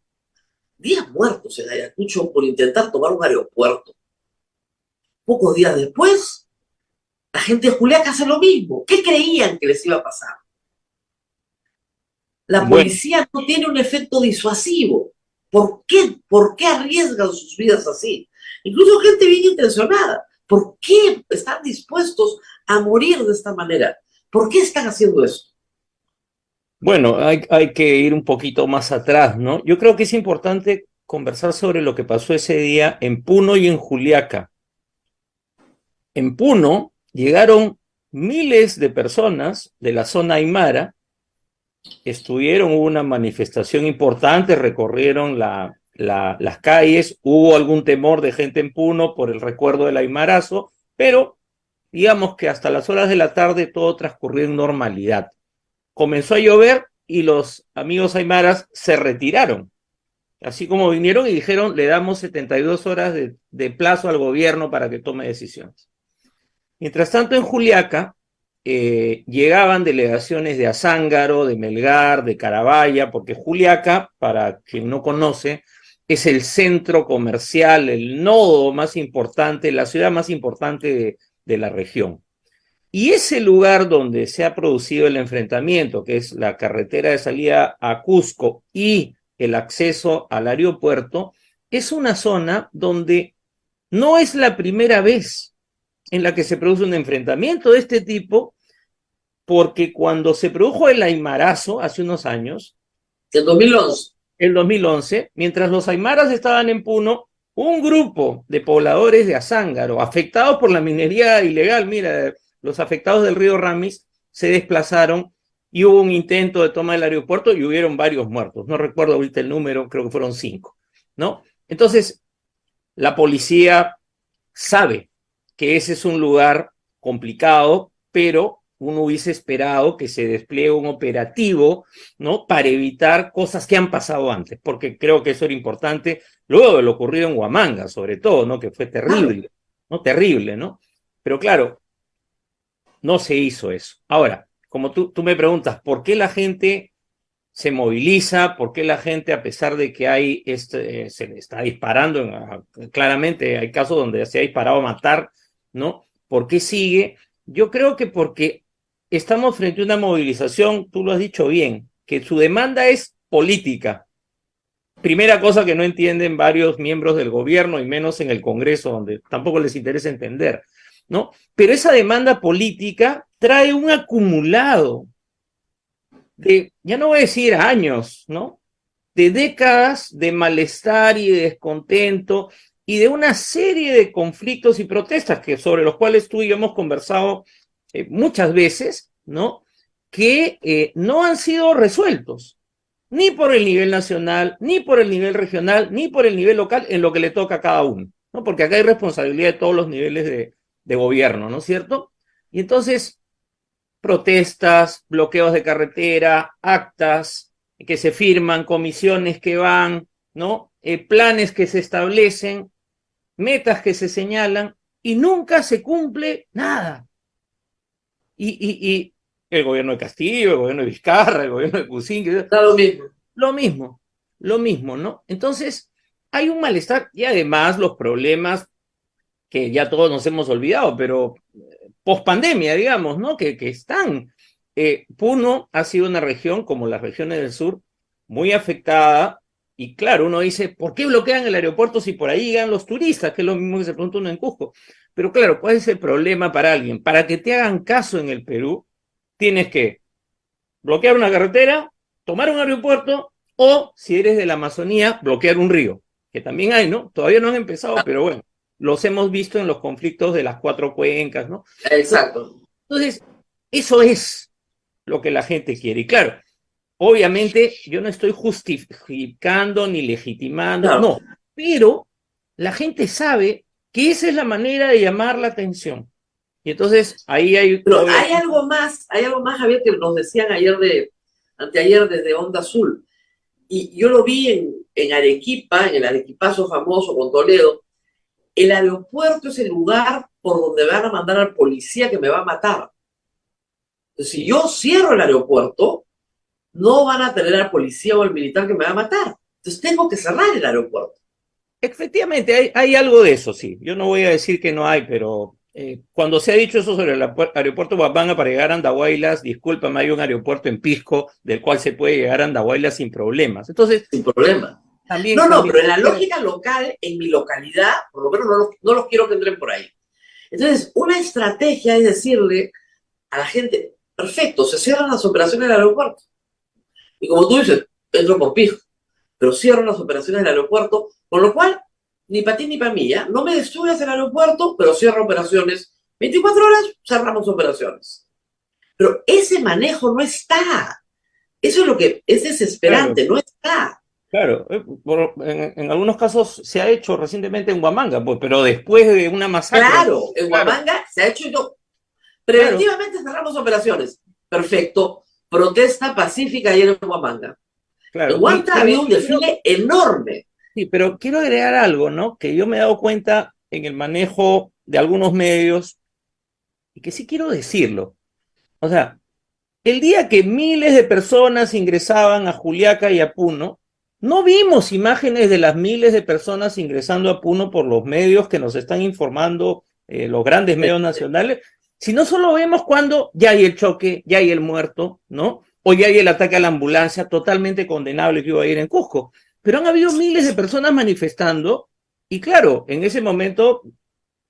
10 muertos en Ayacucho por intentar tomar un aeropuerto. Pocos días después, la gente de Juliaca hace lo mismo. ¿Qué creían que les iba a pasar? La policía no tiene un efecto disuasivo. ¿Por qué? ¿Por qué arriesgan sus vidas así? Incluso gente bien intencionada. ¿Por qué están dispuestos a morir de esta manera? ¿Por qué están haciendo eso? Bueno, hay que ir un poquito más atrás, ¿no? Yo creo que es importante conversar sobre lo que pasó ese día en Puno y en Juliaca. En Puno llegaron miles de personas de la zona aymara, hubo una manifestación importante, recorrieron las calles, hubo algún temor de gente en Puno por el recuerdo del aymarazo, pero digamos que hasta las horas de la tarde todo transcurrió en normalidad. Comenzó a llover y los amigos aymaras se retiraron. Así como vinieron y dijeron, le damos 72 horas de plazo al gobierno para que tome decisiones. Mientras tanto, en Juliaca llegaban delegaciones de Azángaro, de Melgar, de Carabaya, porque Juliaca, para quien no conoce, es el centro comercial, el nodo más importante, la ciudad más importante de la región. Y ese lugar donde se ha producido el enfrentamiento, que es la carretera de salida a Cusco y el acceso al aeropuerto, es una zona donde no es la primera vez en la que se produce un enfrentamiento de este tipo, porque cuando se produjo el aymarazo hace unos años, el 2011, mientras los aymaras estaban en Puno, un grupo de pobladores de Azángaro, afectados por la minería ilegal, mira, los afectados del río Ramis se desplazaron y hubo un intento de toma del aeropuerto y hubieron varios muertos. No recuerdo ahorita el número, creo que fueron 5, ¿no? Entonces, la policía sabe que ese es un lugar complicado, pero uno hubiese esperado que se despliegue un operativo, ¿no? Para evitar cosas que han pasado antes, porque creo que eso era importante, luego de lo ocurrido en Huamanga, sobre todo, ¿no? Que fue terrible, ¿no? Terrible, ¿no? Pero claro, no se hizo eso. Ahora, como tú me preguntas, ¿por qué la gente se moviliza? ¿Por qué la gente, a pesar de que hay se le está disparando, claramente hay casos donde se ha disparado a matar, ¿no? ¿Por qué sigue? Yo creo que porque estamos frente a una movilización, tú lo has dicho bien, que su demanda es política. Primera cosa que no entienden varios miembros del gobierno y menos en el Congreso, donde tampoco les interesa entender, ¿no? Pero esa demanda política trae un acumulado de, ya no voy a decir años, ¿no? De décadas de malestar y de descontento y de una serie de conflictos y protestas que, sobre los cuales tú y yo hemos conversado muchas veces, ¿no? Que no han sido resueltos, ni por el nivel nacional, ni por el nivel regional, ni por el nivel local, en lo que le toca a cada uno, ¿no? Porque acá hay responsabilidad de todos los niveles de gobierno, ¿no es cierto? Y entonces, protestas, bloqueos de carretera, actas que se firman, comisiones que van, ¿no? Planes que se establecen, metas que se señalan y nunca se cumple nada. Y el gobierno de Castillo, el gobierno de Vizcarra, el gobierno de Cusín, Está lo mismo. lo mismo, ¿no? Entonces, hay un malestar y además los problemas que ya todos nos hemos olvidado, pero post pandemia, digamos, ¿no? Que están. Puno ha sido una región, como las regiones del sur, muy afectada. Y claro, uno dice, ¿por qué bloquean el aeropuerto si por ahí llegan los turistas? Que es lo mismo que se pregunta uno en Cusco. Pero claro, ¿cuál es el problema para alguien? Para que te hagan caso en el Perú, tienes que bloquear una carretera, tomar un aeropuerto, o si eres de la Amazonía, bloquear un río, que también hay, ¿no? Todavía no han empezado, pero bueno, los hemos visto en los conflictos de las 4 cuencas, ¿no? Exacto. Entonces, eso es lo que la gente quiere. Y claro, obviamente yo no estoy justificando ni legitimando, Claro. no, pero la gente sabe que esa es la manera de llamar la atención. Y entonces ahí hay... Pero hay algo más, Javier, que nos decían anteayer desde Onda Azul. Y yo lo vi en Arequipa, en el Arequipazo famoso con Toledo. El aeropuerto es el lugar por donde van a mandar al policía que me va a matar. Entonces, si yo cierro el aeropuerto, no van a tener al policía o al militar que me va a matar. Entonces tengo que cerrar el aeropuerto. Efectivamente, hay algo de eso, sí. Yo no voy a decir que no hay, pero cuando se ha dicho eso sobre el aeropuerto Huamanga para llegar a Andahuaylas, discúlpame, hay un aeropuerto en Pisco del cual se puede llegar a Andahuaylas sin problemas. Entonces, sin problema. También, no, pero en la lógica local, en mi localidad, por lo menos no los quiero que entren por ahí. Entonces, una estrategia es decirle a la gente, perfecto, se cierran las operaciones del aeropuerto. Y como tú dices, entro por Pisco, pero cierro las operaciones del aeropuerto, con lo cual, ni para ti ni para mí, ¿ya? No me destruyas el aeropuerto, pero cierro operaciones. 24 horas, cerramos operaciones. Pero ese manejo no está. Eso es lo que es desesperante, claro. No está. Claro, en algunos casos se ha hecho recientemente en Huamanga, pues, pero después de una masacre. Claro, en Huamanga se ha hecho. Preventivamente cerramos operaciones. Perfecto. Protesta pacífica ayer en Huamanga. Claro. En Huanta ha habido un desfile enorme. Sí, pero quiero agregar algo, ¿no? Que yo me he dado cuenta en el manejo de algunos medios y que sí quiero decirlo. O sea, el día que miles de personas ingresaban a Juliaca y a Puno, no vimos imágenes de las miles de personas ingresando a Puno por los medios que nos están informando los grandes medios nacionales, sino solo vemos cuando ya hay el choque, ya hay el muerto, ¿no? O ya hay el ataque a la ambulancia totalmente condenable que iba a ir en Cusco. Pero han habido miles de personas manifestando y claro, en ese momento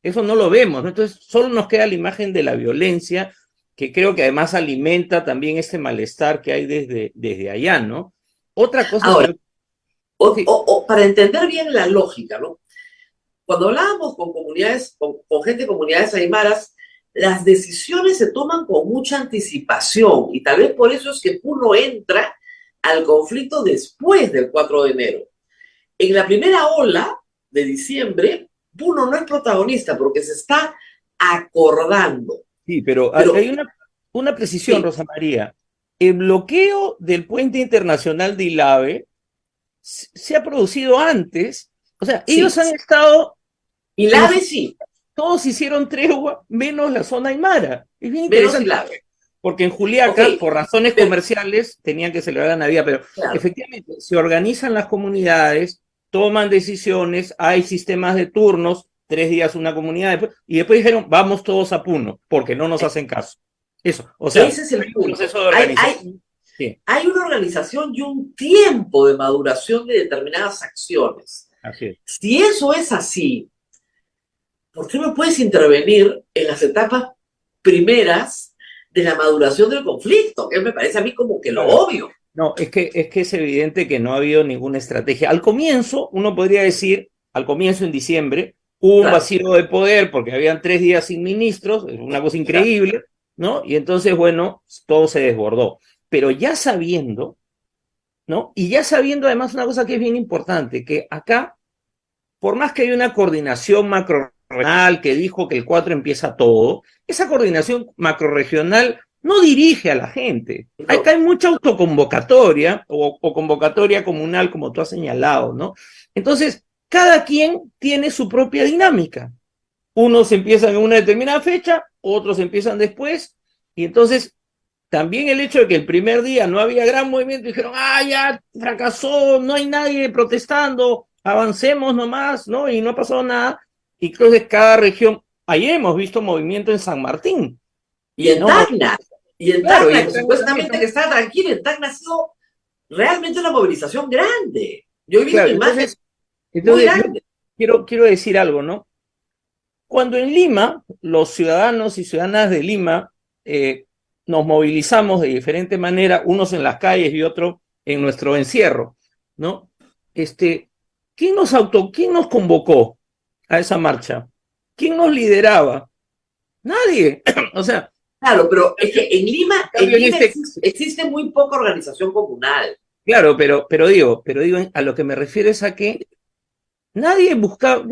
eso no lo vemos, ¿no? Entonces solo nos queda la imagen de la violencia, que creo que además alimenta también este malestar que hay desde allá, ¿no? Otra cosa... Ahora, para entender bien la lógica, ¿no? Cuando hablábamos con comunidades, con gente de comunidades aymaras, las decisiones se toman con mucha anticipación y tal vez por eso es que Puno entra al conflicto después del 4 de enero. En la primera ola de diciembre, Puno no es protagonista porque se está acordando. Sí, pero hay una... una precisión, Sí, Rosa María. El bloqueo del puente internacional de Ilave se ha producido antes. O sea, ellos sí. han estado Y en Lave su... sí, Todos hicieron tregua, menos la zona aymara. Es bien menos y interesante, Lave. porque en Ok, Juliaca, por razones pero, comerciales, tenían que celebrar la Navidad, pero claro. efectivamente se organizan las comunidades, toman decisiones, hay sistemas de turnos, 3 días una comunidad, y después dijeron, vamos todos a Puno, porque no nos hacen caso. Eso, o sea, Ese es el hay un punto. proceso de organización. Sí, Hay una organización y un tiempo de maduración de determinadas acciones. así es. Si eso es así, ¿por qué no puedes intervenir en las etapas primeras de la maduración del conflicto? Que me parece a mí como que lo Claro. obvio. No, es que es evidente que no ha habido ninguna estrategia. Al comienzo, uno podría decir, al comienzo en diciembre, hubo un Claro, vacío de poder porque habían 3 días sin ministros, es una cosa claro. increíble, ¿no? Y entonces, bueno, todo se desbordó. Pero ya sabiendo, ¿no? Y ya sabiendo además una cosa que es bien importante, que acá, por más que hay una coordinación macrorregional que dijo que el 4 empieza todo, esa coordinación macrorregional no dirige a la gente. Acá No, hay mucha autoconvocatoria o convocatoria comunal, como tú has señalado, ¿no? Entonces, cada quien tiene su propia dinámica. Unos empiezan en una determinada fecha, otros empiezan después, y entonces también el hecho de que el primer día no había gran movimiento, dijeron, ah, ya fracasó, no hay nadie protestando, avancemos nomás, ¿no? Y no ha pasado nada. Y entonces cada región, ayer hemos visto movimiento en San Martín, y en ¿no? Tacna, y en Claro, y Tacna, que entonces también, supuestamente que estaba tranquilo, en Tacna ha sido realmente una movilización grande. Yo he visto claro, imágenes muy entonces yo grandes. quiero decir algo, ¿no? Cuando en Lima, los ciudadanos y ciudadanas de Lima nos movilizamos de diferente manera, unos en las calles y otros en nuestro encierro, ¿no? Este, quién nos convocó a esa marcha? ¿Quién nos lideraba? Nadie. O sea, Claro, pero es en que en cambio en Lima este, existe muy poca organización comunal. claro, pero digo, a lo que me refiero es a que nadie buscaba.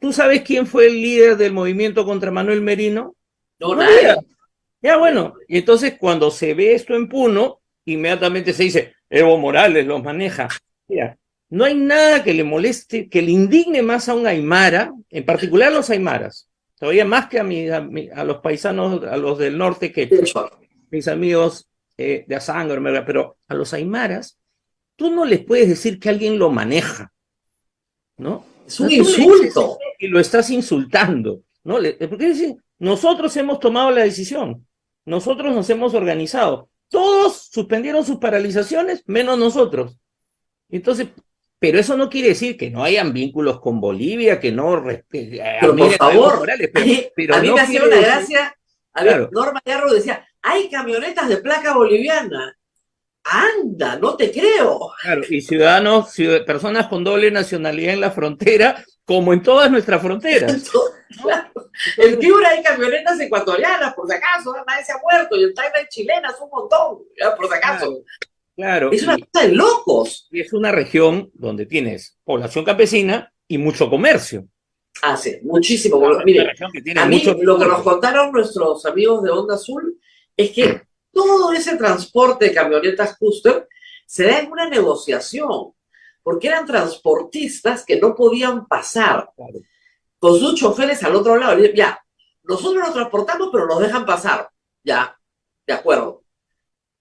¿Tú sabes quién fue el líder del movimiento contra Manuel Merino? No, No había. nadie. Ya bueno, y entonces cuando se ve esto en Puno, inmediatamente se dice, Evo Morales los maneja. Mira, no hay nada que le moleste, que le indigne más a un aymara, en particular los aymaras, todavía más que a los paisanos, a los del norte De quechua, hecho, mis amigos de Azángaro, pero a los aymaras, tú no les puedes decir que alguien lo maneja, ¿no? O es un sea, tú le dices eso insulto. y lo estás insultando, ¿no? Porque dicen, nosotros hemos tomado la decisión, nosotros nos hemos organizado, todos suspendieron sus paralizaciones, menos nosotros. Entonces, pero eso no quiere decir que no hayan vínculos con Bolivia, que no Pero por admiren a Evo favor, Morales, a pero mí me no hacía quiere una decir, gracia. A ver, claro, Norma Yarro decía, hay camionetas de placa boliviana. Anda, no te creo. claro, y ciudadanos, personas con doble nacionalidad en la frontera, como en todas nuestras fronteras, ¿no? Claro. En Entonces, Piura hay camionetas ecuatorianas, por si acaso, nadie se ha muerto. Y en Tacna hay chilenas, un montón, ya, por si acaso. claro, claro, Es una cosa de locos. y es una región donde tienes población campesina y mucho comercio. Hace muchísimo. Es una Mire, región que tiene a mí muchos lo que nos recursos. contaron nuestros amigos de Onda Azul es que todo ese transporte de camionetas Custer se da en una negociación, porque eran transportistas que no podían pasar Claro. con sus choferes al otro lado. Y ya, nosotros los transportamos, pero nos dejan pasar. Ya, de acuerdo.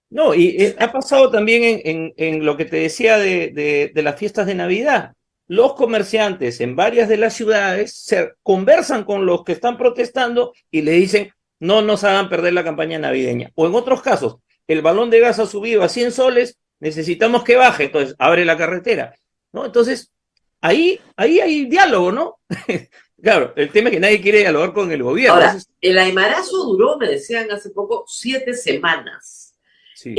No, y ha pasado también en lo que te decía de las fiestas de Navidad. Los comerciantes en varias de las ciudades se conversan con los que están protestando y le dicen, no nos hagan perder la campaña navideña. O en otros casos, el balón de gas ha subido a 100 soles, necesitamos que baje, entonces abre la carretera, ¿no? Entonces, ahí hay diálogo, ¿no? Claro, el tema es que nadie quiere dialogar con el gobierno. Ahora, el aymarazo duró, me decían hace poco, 7 semanas. Sí,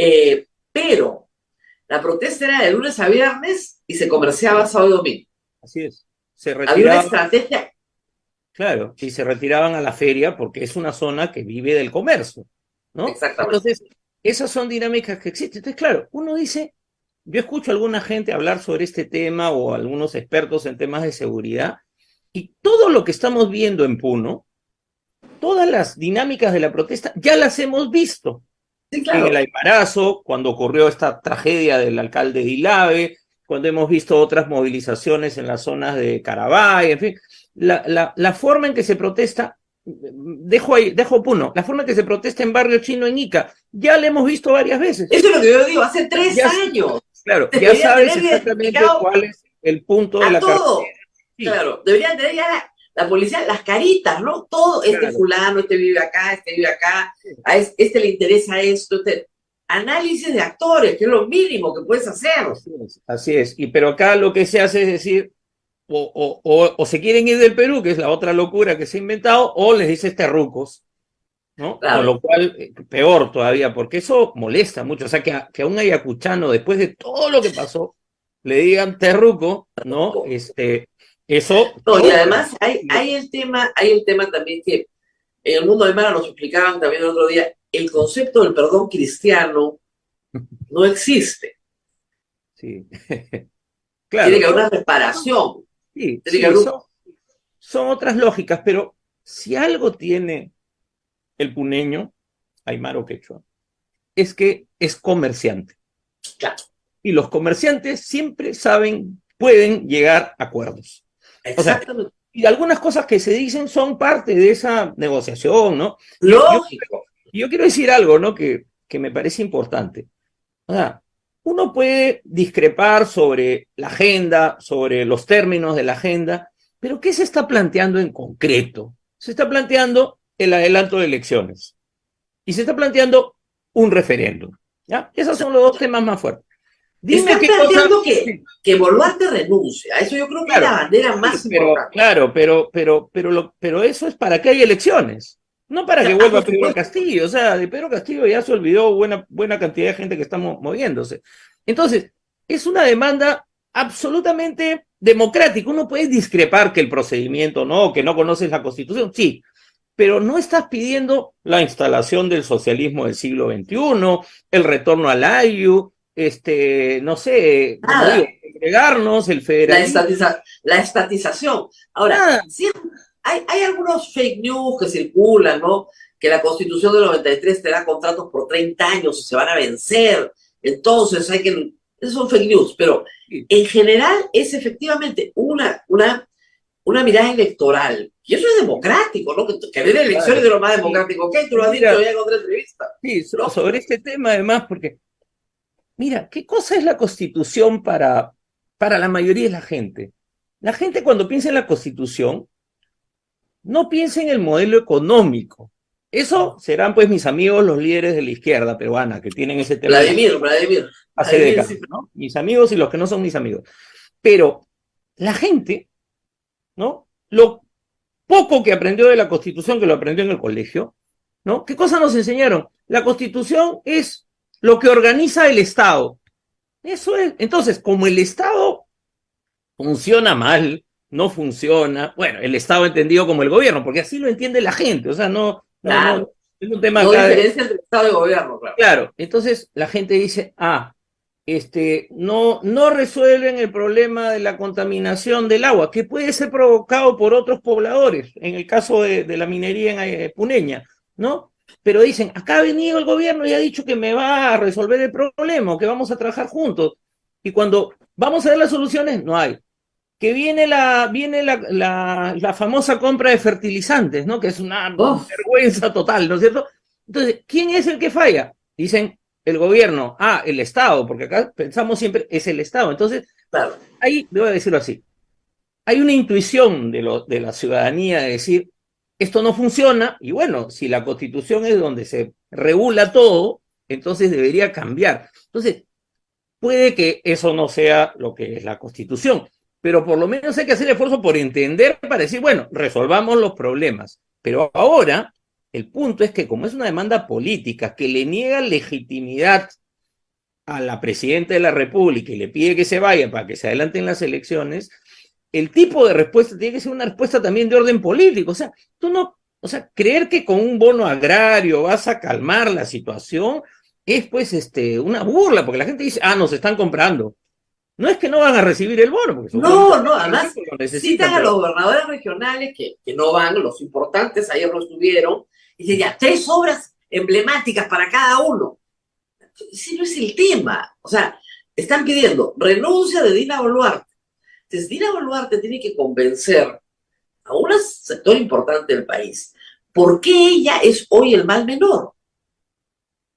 Pero la protesta era de lunes a viernes y se comerciaba sábado y domingo. así es. Se Había una retiraban. estrategia. Claro, y se retiraban a la feria porque es una zona que vive del comercio, ¿no? Exactamente. Entonces, esas son dinámicas que existen. Entonces, claro, uno dice, yo escucho a alguna gente hablar sobre este tema o algunos expertos en temas de seguridad, y todo lo que estamos viendo en Puno todas las dinámicas de la protesta ya las hemos visto. Sí, En claro. el Aymarazo, cuando ocurrió esta tragedia del alcalde de Ilave, cuando hemos visto otras movilizaciones en las zonas de Carabay, en fin, la forma en que se protesta, dejo Puno, la forma en que se protesta en Barrio Chino en Ica, ya la hemos visto varias veces. Eso es lo que yo digo, hace 3 Ya, años. claro, ya Deberían sabes tener exactamente identificado cuál es el punto de a la todo. carretera. Sí, Claro, deberían tener ya la policía, las caritas, ¿no? Todo, este claro. fulano, este vive acá, a este le interesa esto, análisis de actores, que es lo mínimo que puedes hacer. Así es. Pero acá lo que se hace es decir, o se quieren ir del Perú, que es la otra locura que se ha inventado, o les dices terrucos, ¿no? Claro. Con lo cual, peor todavía, porque eso molesta mucho. O sea, que a un ayacuchano, después de todo lo que pasó, le digan terruco, ¿no? Eso. No, y además hay el tema también que en el mundo aymara nos explicaban también el otro día, el concepto del perdón cristiano no existe. Sí. Tiene Claro. que haber una reparación. Sí, Tiene que haber son otras lógicas, pero si algo tiene el puneño, aymaro quechua, es que es comerciante. Claro. Y los comerciantes siempre pueden llegar a acuerdos. Exactamente. O sea, y algunas cosas que se dicen son parte de esa negociación, ¿no? Lógico. Yo quiero decir algo, ¿no? Que me parece importante. O sea, uno puede discrepar sobre la agenda, sobre los términos de la agenda, pero ¿qué se está planteando en concreto? Se está planteando el adelanto de elecciones y se está planteando un referéndum, ¿ya? Esos son los dos temas más fuertes. Dime Están qué planteando cosa... que Boluarte renuncie. A eso yo creo que es la bandera más importante. Claro, pero eso es para que haya elecciones, no para que vuelva Pedro Castillo. O sea, de Pedro Castillo ya se olvidó buena cantidad de gente que está moviéndose. Entonces, es una demanda absolutamente democrática. Uno puede discrepar que el procedimiento no, que no conoces la Constitución, sí, pero no estás pidiendo la instalación del socialismo del siglo XXI, el retorno al AIU, no sé, como digo, entregarnos el federalismo. La estatización. Ahora, sí, hay algunos fake news que circulan, ¿no? Que la Constitución del 93 te da contratos por 30 años y se van a vencer. Entonces esos son fake news, pero en general es efectivamente una mirada electoral. Y eso es democrático, ¿no? Que haber elecciones de lo más democrático. ¿Ok? Tú lo has dicho ya en otra entrevista. Sí, sobre este tema además, porque mira, ¿qué cosa es la Constitución para la mayoría de la gente? La gente cuando piensa en la Constitución, no piensa en el modelo económico. Eso serán pues mis amigos los líderes de la izquierda peruana que tienen ese tema. Vladimir. Hace décadas, ¿no? Mis amigos y los que no son mis amigos. Pero la gente, ¿no? Lo poco que aprendió de la Constitución, que lo aprendió en el colegio, ¿no? ¿Qué cosa nos enseñaron? La Constitución es lo que organiza el Estado. Eso es. Entonces, como el Estado funciona mal, no funciona, bueno, el Estado entendido como el gobierno, porque así lo entiende la gente, o sea, no es un tema no diferencia entre Estado y gobierno, claro. Claro, entonces la gente dice, no resuelven el problema de la contaminación del agua, que puede ser provocado por otros pobladores, en el caso de la minería en puneña, ¿no? Pero dicen, acá ha venido el gobierno y ha dicho que me va a resolver el problema, que vamos a trabajar juntos. Y cuando vamos a ver las soluciones, no hay. Que viene la famosa compra de fertilizantes, ¿no? Que es una vergüenza total, ¿no es cierto? Entonces, ¿quién es el que falla? Dicen el gobierno, el Estado, porque acá pensamos siempre es el Estado. Entonces, claro, ahí, debo decirlo así, hay una intuición de la ciudadanía de decir, esto no funciona, y bueno, si la Constitución es donde se regula todo, entonces debería cambiar. Entonces, puede que eso no sea lo que es la Constitución, pero por lo menos hay que hacer esfuerzo por entender para decir, bueno, resolvamos los problemas. Pero ahora, el punto es que como es una demanda política que le niega legitimidad a la presidenta de la República y le pide que se vaya para que se adelanten las elecciones, el tipo de respuesta tiene que ser una respuesta también de orden político. O sea, creer que con un bono agrario vas a calmar la situación es pues una burla, porque la gente dice, nos están comprando. No es que no van a recibir el bono, porque No, además lo citan necesitan, a los pero gobernadores regionales que no van, los importantes, ayer no estuvieron, y dicen ya, 3 obras emblemáticas para cada uno. Ese no es el tema. O sea, están pidiendo renuncia de Dina Boluarte. Entonces, Dina Boluarte tiene que convencer a un sector importante del país por qué ella es hoy el mal menor.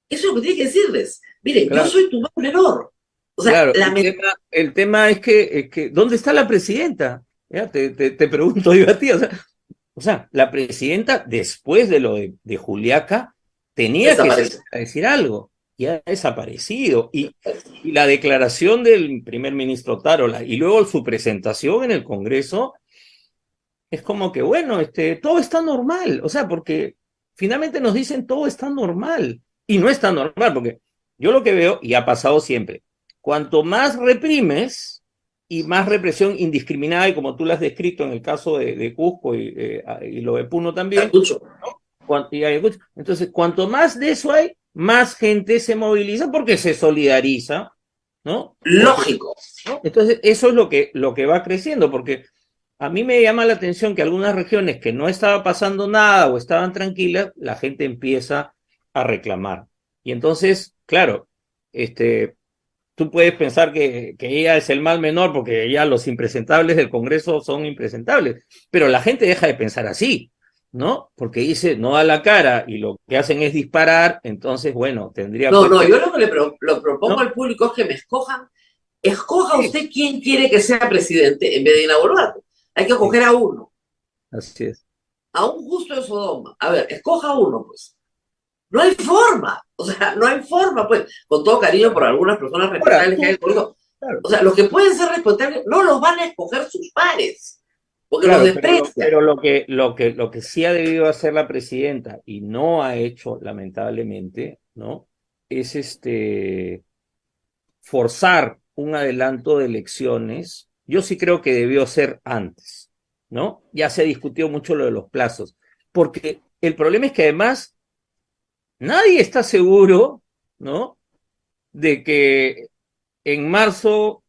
Eso es lo que tiene que decirles. Miren, yo claro, soy tu mal menor. O sea, claro, el tema es que, ¿dónde está la presidenta? Ya, te pregunto yo a ti, o sea, la presidenta, después de lo de Juliaca, tenía que salir desaparece. a decir algo, y ha desaparecido. Y la declaración del primer ministro Tarola, y luego su presentación en el Congreso, es como que, bueno, todo está normal, o sea, porque finalmente nos dicen todo está normal, y no está normal, porque yo lo que veo, y ha pasado siempre, cuanto más reprimes y más represión indiscriminada, y como tú lo has descrito en el caso de Cusco y lo de Puno también, Cartucho. ¿no? Entonces, cuanto más de eso hay, más gente se moviliza porque se solidariza, ¿no? Porque, Lógico. ¿no? Entonces, eso es lo que va creciendo, porque a mí me llama la atención que algunas regiones que no estaba pasando nada o estaban tranquilas, la gente empieza a reclamar. Y entonces, claro, tú puedes pensar que ella es el mal menor porque ya los impresentables del Congreso son impresentables, pero la gente deja de pensar así, ¿no? Porque dice, no da la cara y lo que hacen es disparar, entonces, bueno, tendría No, pues no, que, yo lo que lo propongo ¿no? al público es que me escojan. Escoja Sí, usted quién quiere que sea presidente en vez de Dina Boluarte. Hay que sí, escoger a uno, así es. a un justo de Sodoma. A ver, escoja uno, pues. No hay forma, o sea, no hay forma, pues, con todo cariño por algunas personas Ahora, respetables que hay en el Congreso. claro, O sea, los que pueden ser respetables no los van a escoger sus pares, porque los claro, desprecian. pero lo que sí ha debido hacer la presidenta y no ha hecho, lamentablemente, ¿no? Es forzar un adelanto de elecciones. Yo sí creo que debió ser antes, ¿no? Ya se discutió mucho lo de los plazos, porque el problema es que además nadie está seguro, ¿no? De que en marzo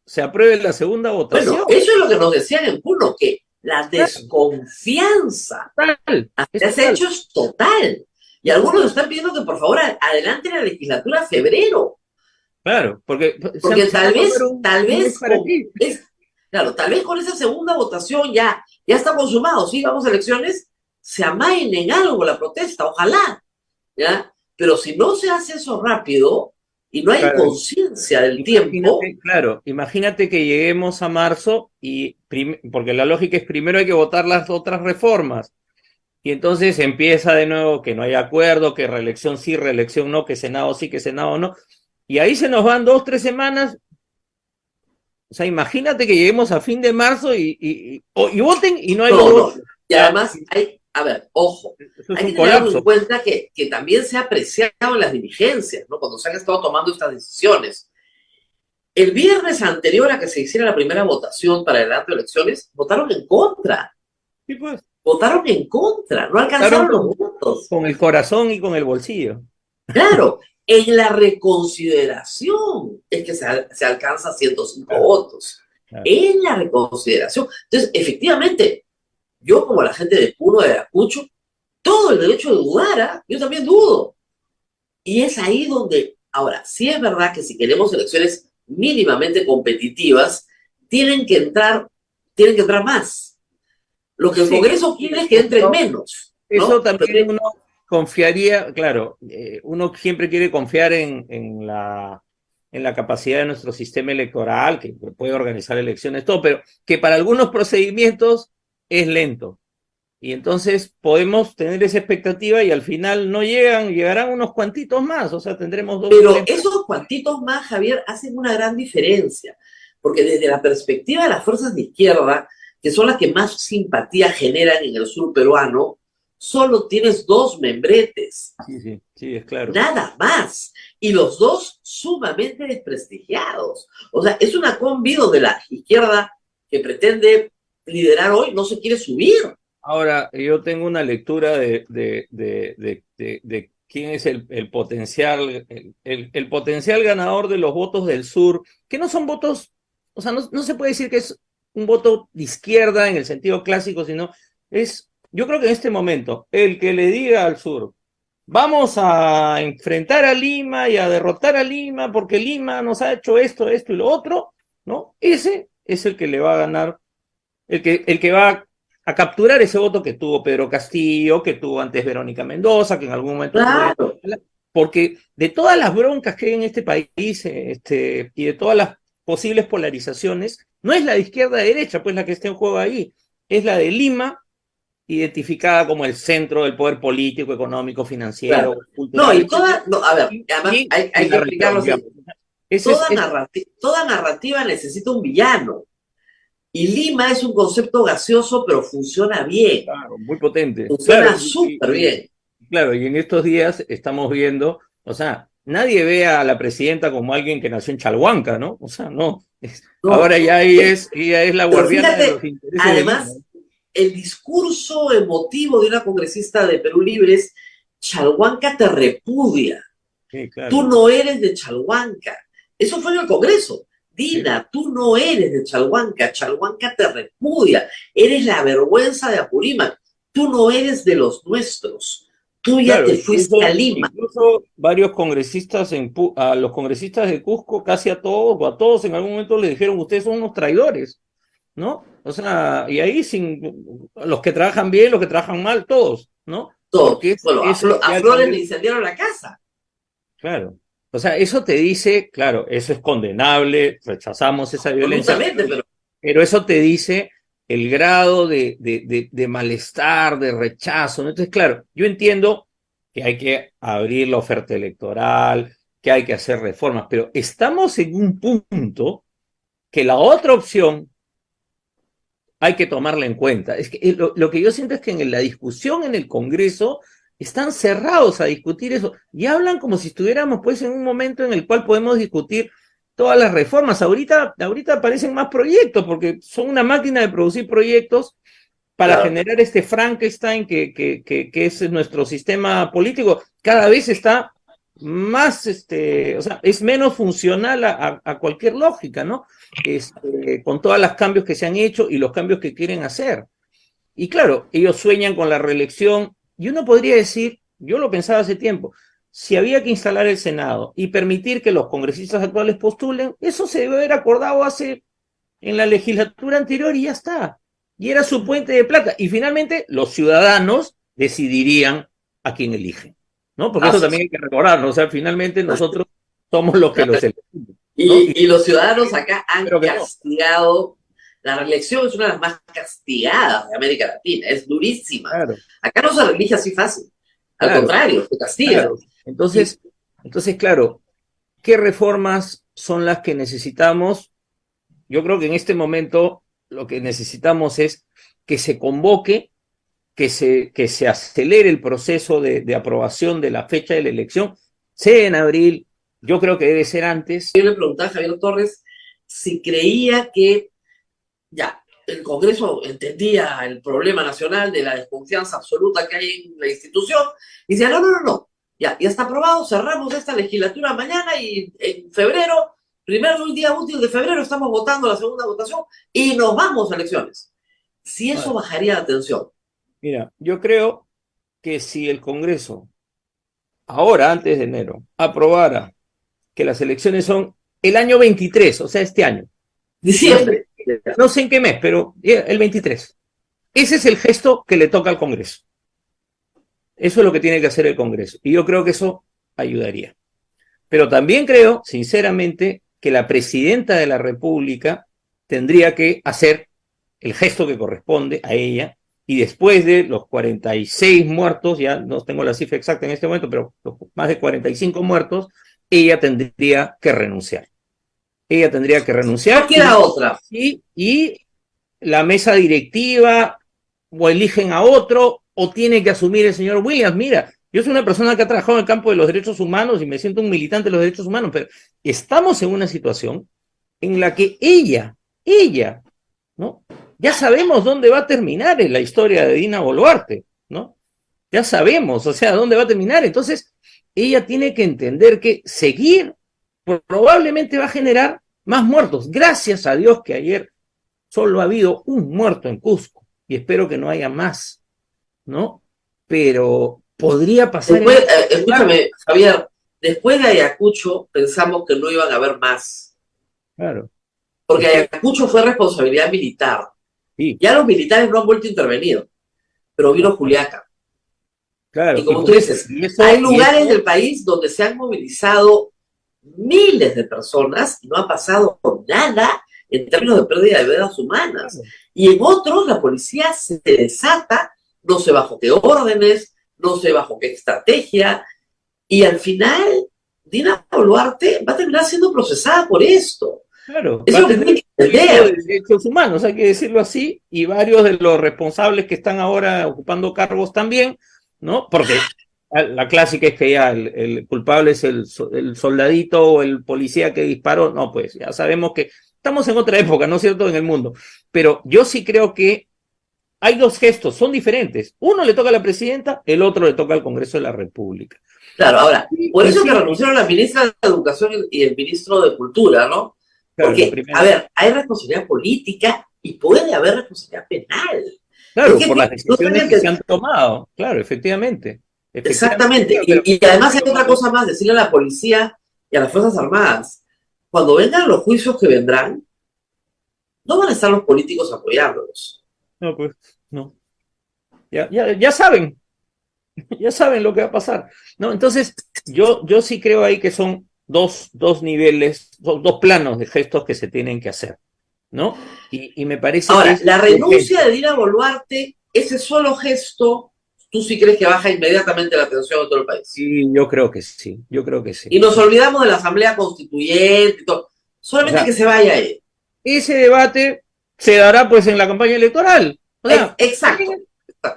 se apruebe la segunda Bueno, votación. eso es lo que nos decían en Puno, que la Claro, desconfianza es hacia ese total. hecho es total. Y algunos están pidiendo que por favor adelante la legislatura a febrero, Claro, porque porque se van a tomar tal un mes vez para aquí. claro, tal vez con esa segunda votación ya está consumado, sí, vamos a elecciones, se amaine en algo la protesta, ojalá, ¿ya? Pero si no se hace eso rápido y no hay Claro, conciencia del tiempo, imagínate, claro, imagínate que lleguemos a marzo y porque la lógica es primero hay que votar las otras reformas y entonces empieza de nuevo que no hay acuerdo, que reelección sí, reelección no, que Senado sí, que Senado no, y ahí se nos van 2, 3 semanas. O sea, imagínate que lleguemos a fin de marzo y voten y no hay los no. votos. Y Ya, además a ver, ojo, eso es hay un que tener algo en colapso. cuenta que también se ha apreciado en las dirigencias, ¿no? Cuando se han estado tomando estas decisiones. El viernes anterior a que se hiciera la primera votación para el adelanto de elecciones, Sí, pues, votaron en contra, no votaron alcanzaron los votos. con el corazón y con el bolsillo. Claro, en la reconsideración es que se alcanza 105 Claro, votos. claro. En la reconsideración. Entonces, efectivamente, yo como la gente de Puno, de Ayacucho, todo el derecho de dudar, ¿ah? Yo también dudo. Y es ahí donde, ahora, sí es verdad que si queremos elecciones mínimamente competitivas, tienen que entrar más. Lo que el Sí, Congreso quiere es que entren no, menos, eso ¿no? también uno confiaría, claro, uno siempre quiere confiar en la capacidad de nuestro sistema electoral, que puede organizar elecciones, todo, pero que para algunos procedimientos es lento. Y entonces podemos tener esa expectativa y al final no llegan, llegarán unos cuantitos más, o sea, tendremos 2 o 3 Pero esos cuantitos más, Javier, hacen una gran diferencia, porque desde la perspectiva de las fuerzas de izquierda, que son las que más simpatía generan en el sur peruano, solo tienes 2 membretes, Sí, sí, sí, es claro. nada más, y los dos sumamente desprestigiados. O sea, es una combi donde la izquierda que pretende liderar hoy no se quiere subir. Ahora, yo tengo una lectura de quién es el potencial, el potencial ganador de los votos del sur, que no son votos o sea, no se puede decir que es un voto de izquierda en el sentido clásico, sino yo creo que en este momento, el que le diga al sur, vamos a enfrentar a Lima y a derrotar a Lima porque Lima nos ha hecho esto, esto y lo otro, ¿no? Ese es el que le va a ganar, el que va a capturar ese voto que tuvo Pedro Castillo, que tuvo antes Verónica Mendoza, que en algún momento Claro. tuvo, porque de todas las broncas que hay en este país, y de todas las posibles polarizaciones, no es la de izquierda a derecha, pues la que está en juego ahí, es la de Lima, identificada como el centro del poder político, económico, financiero, Claro. cultural. No, y toda, no, a ver, además hay que la explicarlo región, así. digamos. Toda narrativa necesita un villano. Y Lima es un concepto gaseoso, pero funciona bien. Claro, muy potente. Funciona Claro, súper bien. claro, y en estos días estamos viendo, o sea, nadie ve a la presidenta como alguien que nació en Chalhuanca, ¿no? O sea, no. No, Ahora ya ella es la pero guardiana de fíjate, los intereses de además, Lima. el discurso emotivo de una congresista de Perú Libre es: Chalhuanca te repudia. Sí, claro. Tú no eres de Chalhuanca. Eso fue en el Congreso. Dina, tú no eres de Chalhuanca. Chalhuanca te repudia. Eres la vergüenza de Apurímac. Tú no eres de los nuestros. Tú ya Claro, te fuiste a Lima. incluso varios congresistas, a los congresistas de Cusco, casi a todos, o a todos en algún momento les dijeron, ustedes son unos traidores, ¿no? O sea, y ahí los que trabajan bien, los que trabajan mal, todos, ¿no? Todos. Porque Bueno, a Flores le incendiaron la casa. Claro. O sea, eso te dice, claro, eso es condenable, rechazamos esa violencia, pero eso te dice el grado de malestar, de rechazo, ¿no? Entonces, claro, yo entiendo que hay que abrir la oferta electoral, que hay que hacer reformas, pero estamos en un punto que la otra opción hay que tomarla en cuenta. Es que lo que yo siento es que en la discusión en el Congreso están cerrados a discutir eso y hablan como si estuviéramos pues en un momento en el cual podemos discutir todas las reformas. Ahorita aparecen más proyectos porque son una máquina de producir proyectos para generar este Frankenstein que es nuestro sistema político. Cada vez está más, o sea, es menos funcional a cualquier lógica, ¿no? Con todos los cambios que se han hecho y los cambios que quieren hacer. Y claro, ellos sueñan con la reelección, y uno podría decir, yo lo pensaba hace tiempo, si había que instalar el Senado y permitir que los congresistas actuales postulen, eso se debe haber acordado en la legislatura anterior y ya está. Y era su puente de plata. Y finalmente los ciudadanos decidirían a quién eligen, ¿no? Porque eso también hay que recordarlo. O sea, finalmente nosotros somos los que los elegimos, ¿no? Y los ciudadanos acá han castigado. La reelección es una de las más castigadas de América Latina, es durísima. Claro. Acá no se reelige así fácil, al contrario, se castiga. Claro. Entonces, claro, ¿qué reformas son las que necesitamos? Yo creo que en este momento lo que necesitamos es que se convoque, que se acelere el proceso de aprobación de la fecha de la elección, sea en abril, yo creo que debe ser antes. Yo le preguntaba a Javier Torres si creía que ya, el Congreso entendía el problema nacional de la desconfianza absoluta que hay en la institución, y decía, no, ya está aprobado, cerramos esta legislatura mañana y en febrero, primer día útil de febrero, estamos votando la segunda votación y nos vamos a elecciones. Si eso bajaría la tensión. Mira, yo creo que si el Congreso, ahora, antes de enero, aprobara que las elecciones son el año 23, o sea, este año. Diciembre. No sé en qué mes, pero el 23. Ese es el gesto que le toca al Congreso. Eso es lo que tiene que hacer el Congreso. Y yo creo que eso ayudaría. Pero también creo, sinceramente, que la presidenta de la República tendría que hacer el gesto que corresponde a ella, y después de los 46 muertos, ya no tengo la cifra exacta en este momento, pero más de 45 muertos, ella tendría que renunciar. Ella tendría que renunciar. No queda otra. Y la mesa directiva o eligen a otro o tiene que asumir el señor Williams. Mira, yo soy una persona que ha trabajado en el campo de los derechos humanos y me siento un militante de los derechos humanos, pero estamos en una situación en la que ella, ¿no? Ya sabemos dónde va a terminar en la historia de Dina Boluarte, ¿no? Ya sabemos, o sea, dónde va a terminar. Entonces, ella tiene que entender que seguir probablemente va a generar más muertos. Gracias a Dios que ayer solo ha habido un muerto en Cusco y espero que no haya más, ¿no? Pero podría pasar. Después, escúchame, Javier, después de Ayacucho pensamos que no iban a haber más. Claro. Porque Ayacucho fue responsabilidad militar. Sí. Ya los militares no han vuelto a intervenir, pero vino Juliaca. Claro. Y como tú dices, hay lugares del país donde se han movilizado miles de personas y no ha pasado nada en términos de pérdida de vidas humanas. Claro. Y en otros la policía se desata, no sé bajo qué órdenes, no sé bajo qué estrategia, y al final Dina Boluarte va a terminar siendo procesada por esto. Claro, eso es lo que tiene que entender. Derechos humanos, hay que decirlo así, y varios de los responsables que están ahora ocupando cargos también, ¿no? Porque la clásica es que ya el culpable es el soldadito o el policía que disparó. No, pues ya sabemos que estamos en otra época, ¿no es cierto?, en el mundo. Pero yo sí creo que hay dos gestos, son diferentes. Uno le toca a la presidenta, el otro le toca al Congreso de la República. Claro, ahora, por eso es que renunciaron la ministra de Educación y el ministro de Cultura, ¿no? Claro, porque, a ver, hay responsabilidad política y puede haber responsabilidad penal. Claro, por las decisiones que se han tomado. Claro, efectivamente. Exactamente. Y además hay otra cosa más, decirle a la policía y a las Fuerzas Armadas, cuando vengan los juicios que vendrán, no van a estar los políticos apoyándolos. No, pues, no. Ya saben. Ya saben lo que va a pasar. ¿No? Entonces, yo sí creo ahí que son dos niveles, dos planos de gestos que se tienen que hacer, ¿no? Y me parece ahora, que la renuncia de Dina Boluarte, ese solo gesto, ¿tú sí crees que baja inmediatamente la atención de todo el país? Sí, yo creo que sí, Y nos olvidamos de la Asamblea Constituyente y todo. Solamente que se vaya ahí. Ese debate se dará pues en la campaña electoral. O sea, exacto.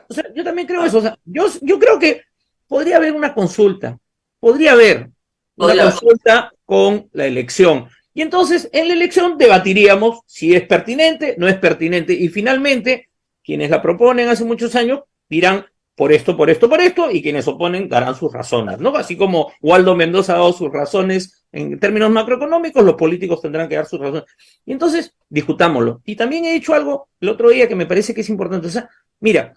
O sea, yo también creo eso. O sea, yo creo que podría haber una consulta. Podría haber una consulta con la elección. Y entonces, en la elección debatiríamos si es pertinente, no es pertinente. Y finalmente, quienes la proponen hace muchos años dirán por esto, por esto, por esto, y quienes oponen darán sus razones, ¿no? Así como Waldo Mendoza ha dado sus razones en términos macroeconómicos, los políticos tendrán que dar sus razones. Y entonces, discutámoslo. Y también he dicho algo el otro día que me parece que es importante. O sea, mira,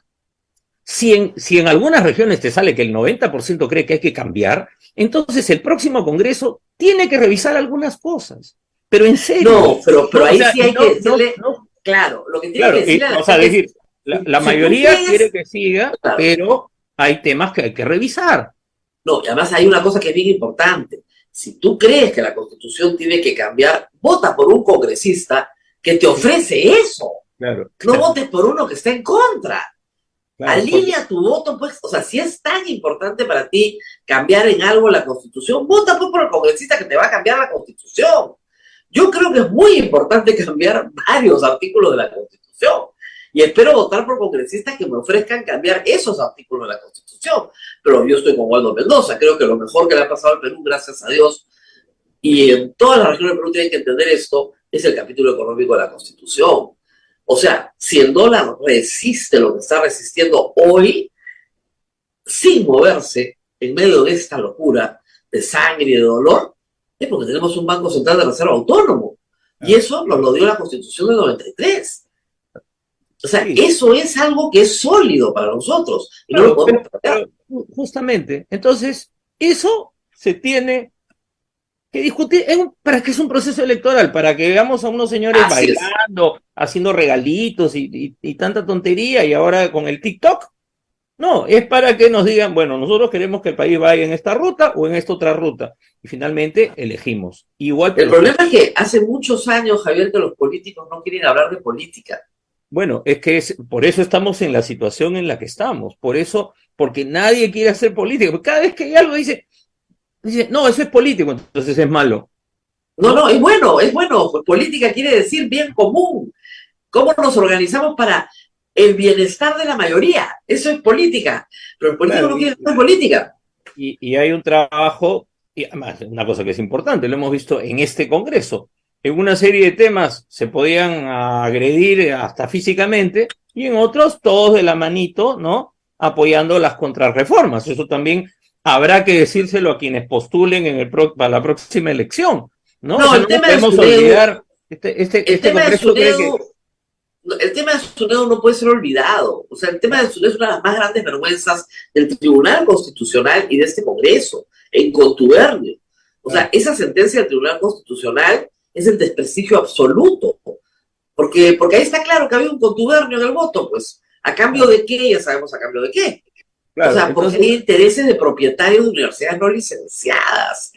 si en algunas regiones te sale que el 90% cree que hay que cambiar, entonces el próximo Congreso tiene que revisar algunas cosas. Pero en serio. No, pero ahí sí hay que decirle, claro, lo que tiene que decirle a la gente decir, la mayoría quiere que siga, claro, pero hay temas que hay que revisar. No, y además hay una cosa que es bien importante. Si tú crees que la Constitución tiene que cambiar, vota por un congresista que te ofrece eso. Claro. No votes por uno que está en contra. Claro, alinea tu voto, pues, o sea, si es tan importante para ti cambiar en algo la Constitución, vota pues por el congresista que te va a cambiar la Constitución. Yo creo que es muy importante cambiar varios artículos de la Constitución y espero votar por congresistas que me ofrezcan cambiar esos artículos de la Constitución. Pero yo estoy con Waldo Mendoza, creo que lo mejor que le ha pasado al Perú, gracias a Dios, y en todas las regiones del Perú tienen que entender esto, es el capítulo económico de la Constitución. O sea, si el dólar resiste lo que está resistiendo hoy, sin moverse en medio de esta locura de sangre y de dolor, es porque tenemos un Banco Central de Reserva autónomo. Y eso nos lo dio la Constitución del 93. O sea, sí, eso es algo que es sólido para nosotros. Y no lo podemos perder. Justamente. Entonces, eso se tiene que discutir, para que es un proceso electoral, para que veamos a unos señores bailando, haciendo regalitos y tanta tontería, y ahora con el TikTok. No, es para que nos digan, bueno, nosotros queremos que el país vaya en esta ruta o en esta otra ruta. Y finalmente elegimos. Igual el problema es que hace muchos años, Javier, que los políticos no quieren hablar de política. Bueno, es que por eso estamos en la situación en la que estamos. Por eso, porque nadie quiere hacer política. Porque cada vez que hay algo dice, no, eso es político, entonces es malo. No, es bueno. Pues política quiere decir bien común. ¿Cómo nos organizamos para el bienestar de la mayoría? Eso es política. Pero el político no quiere hacer política. Y hay un trabajo, y además una cosa que es importante, lo hemos visto en este Congreso. En una serie de temas se podían agredir hasta físicamente, y en otros todos de la manito, ¿no? Apoyando las contrarreformas. Eso también habrá que decírselo a quienes postulen para la próxima elección, ¿no? No, O sea, el no tema podemos de Sunedu, olvidar, el este tema de Congreso cree que, Sunedu, el tema de Sunedu no puede ser olvidado. O sea, el tema de Sunedu es una de las más grandes vergüenzas del Tribunal Constitucional y de este Congreso, en contubernio. O sea, esa sentencia del Tribunal Constitucional es el desprestigio absoluto. Porque ahí está claro que había un contubernio en el voto, pues. ¿A cambio de qué? Ya sabemos a cambio de qué. O claro, sea, porque entonces, hay intereses de propietarios de universidades no licenciadas.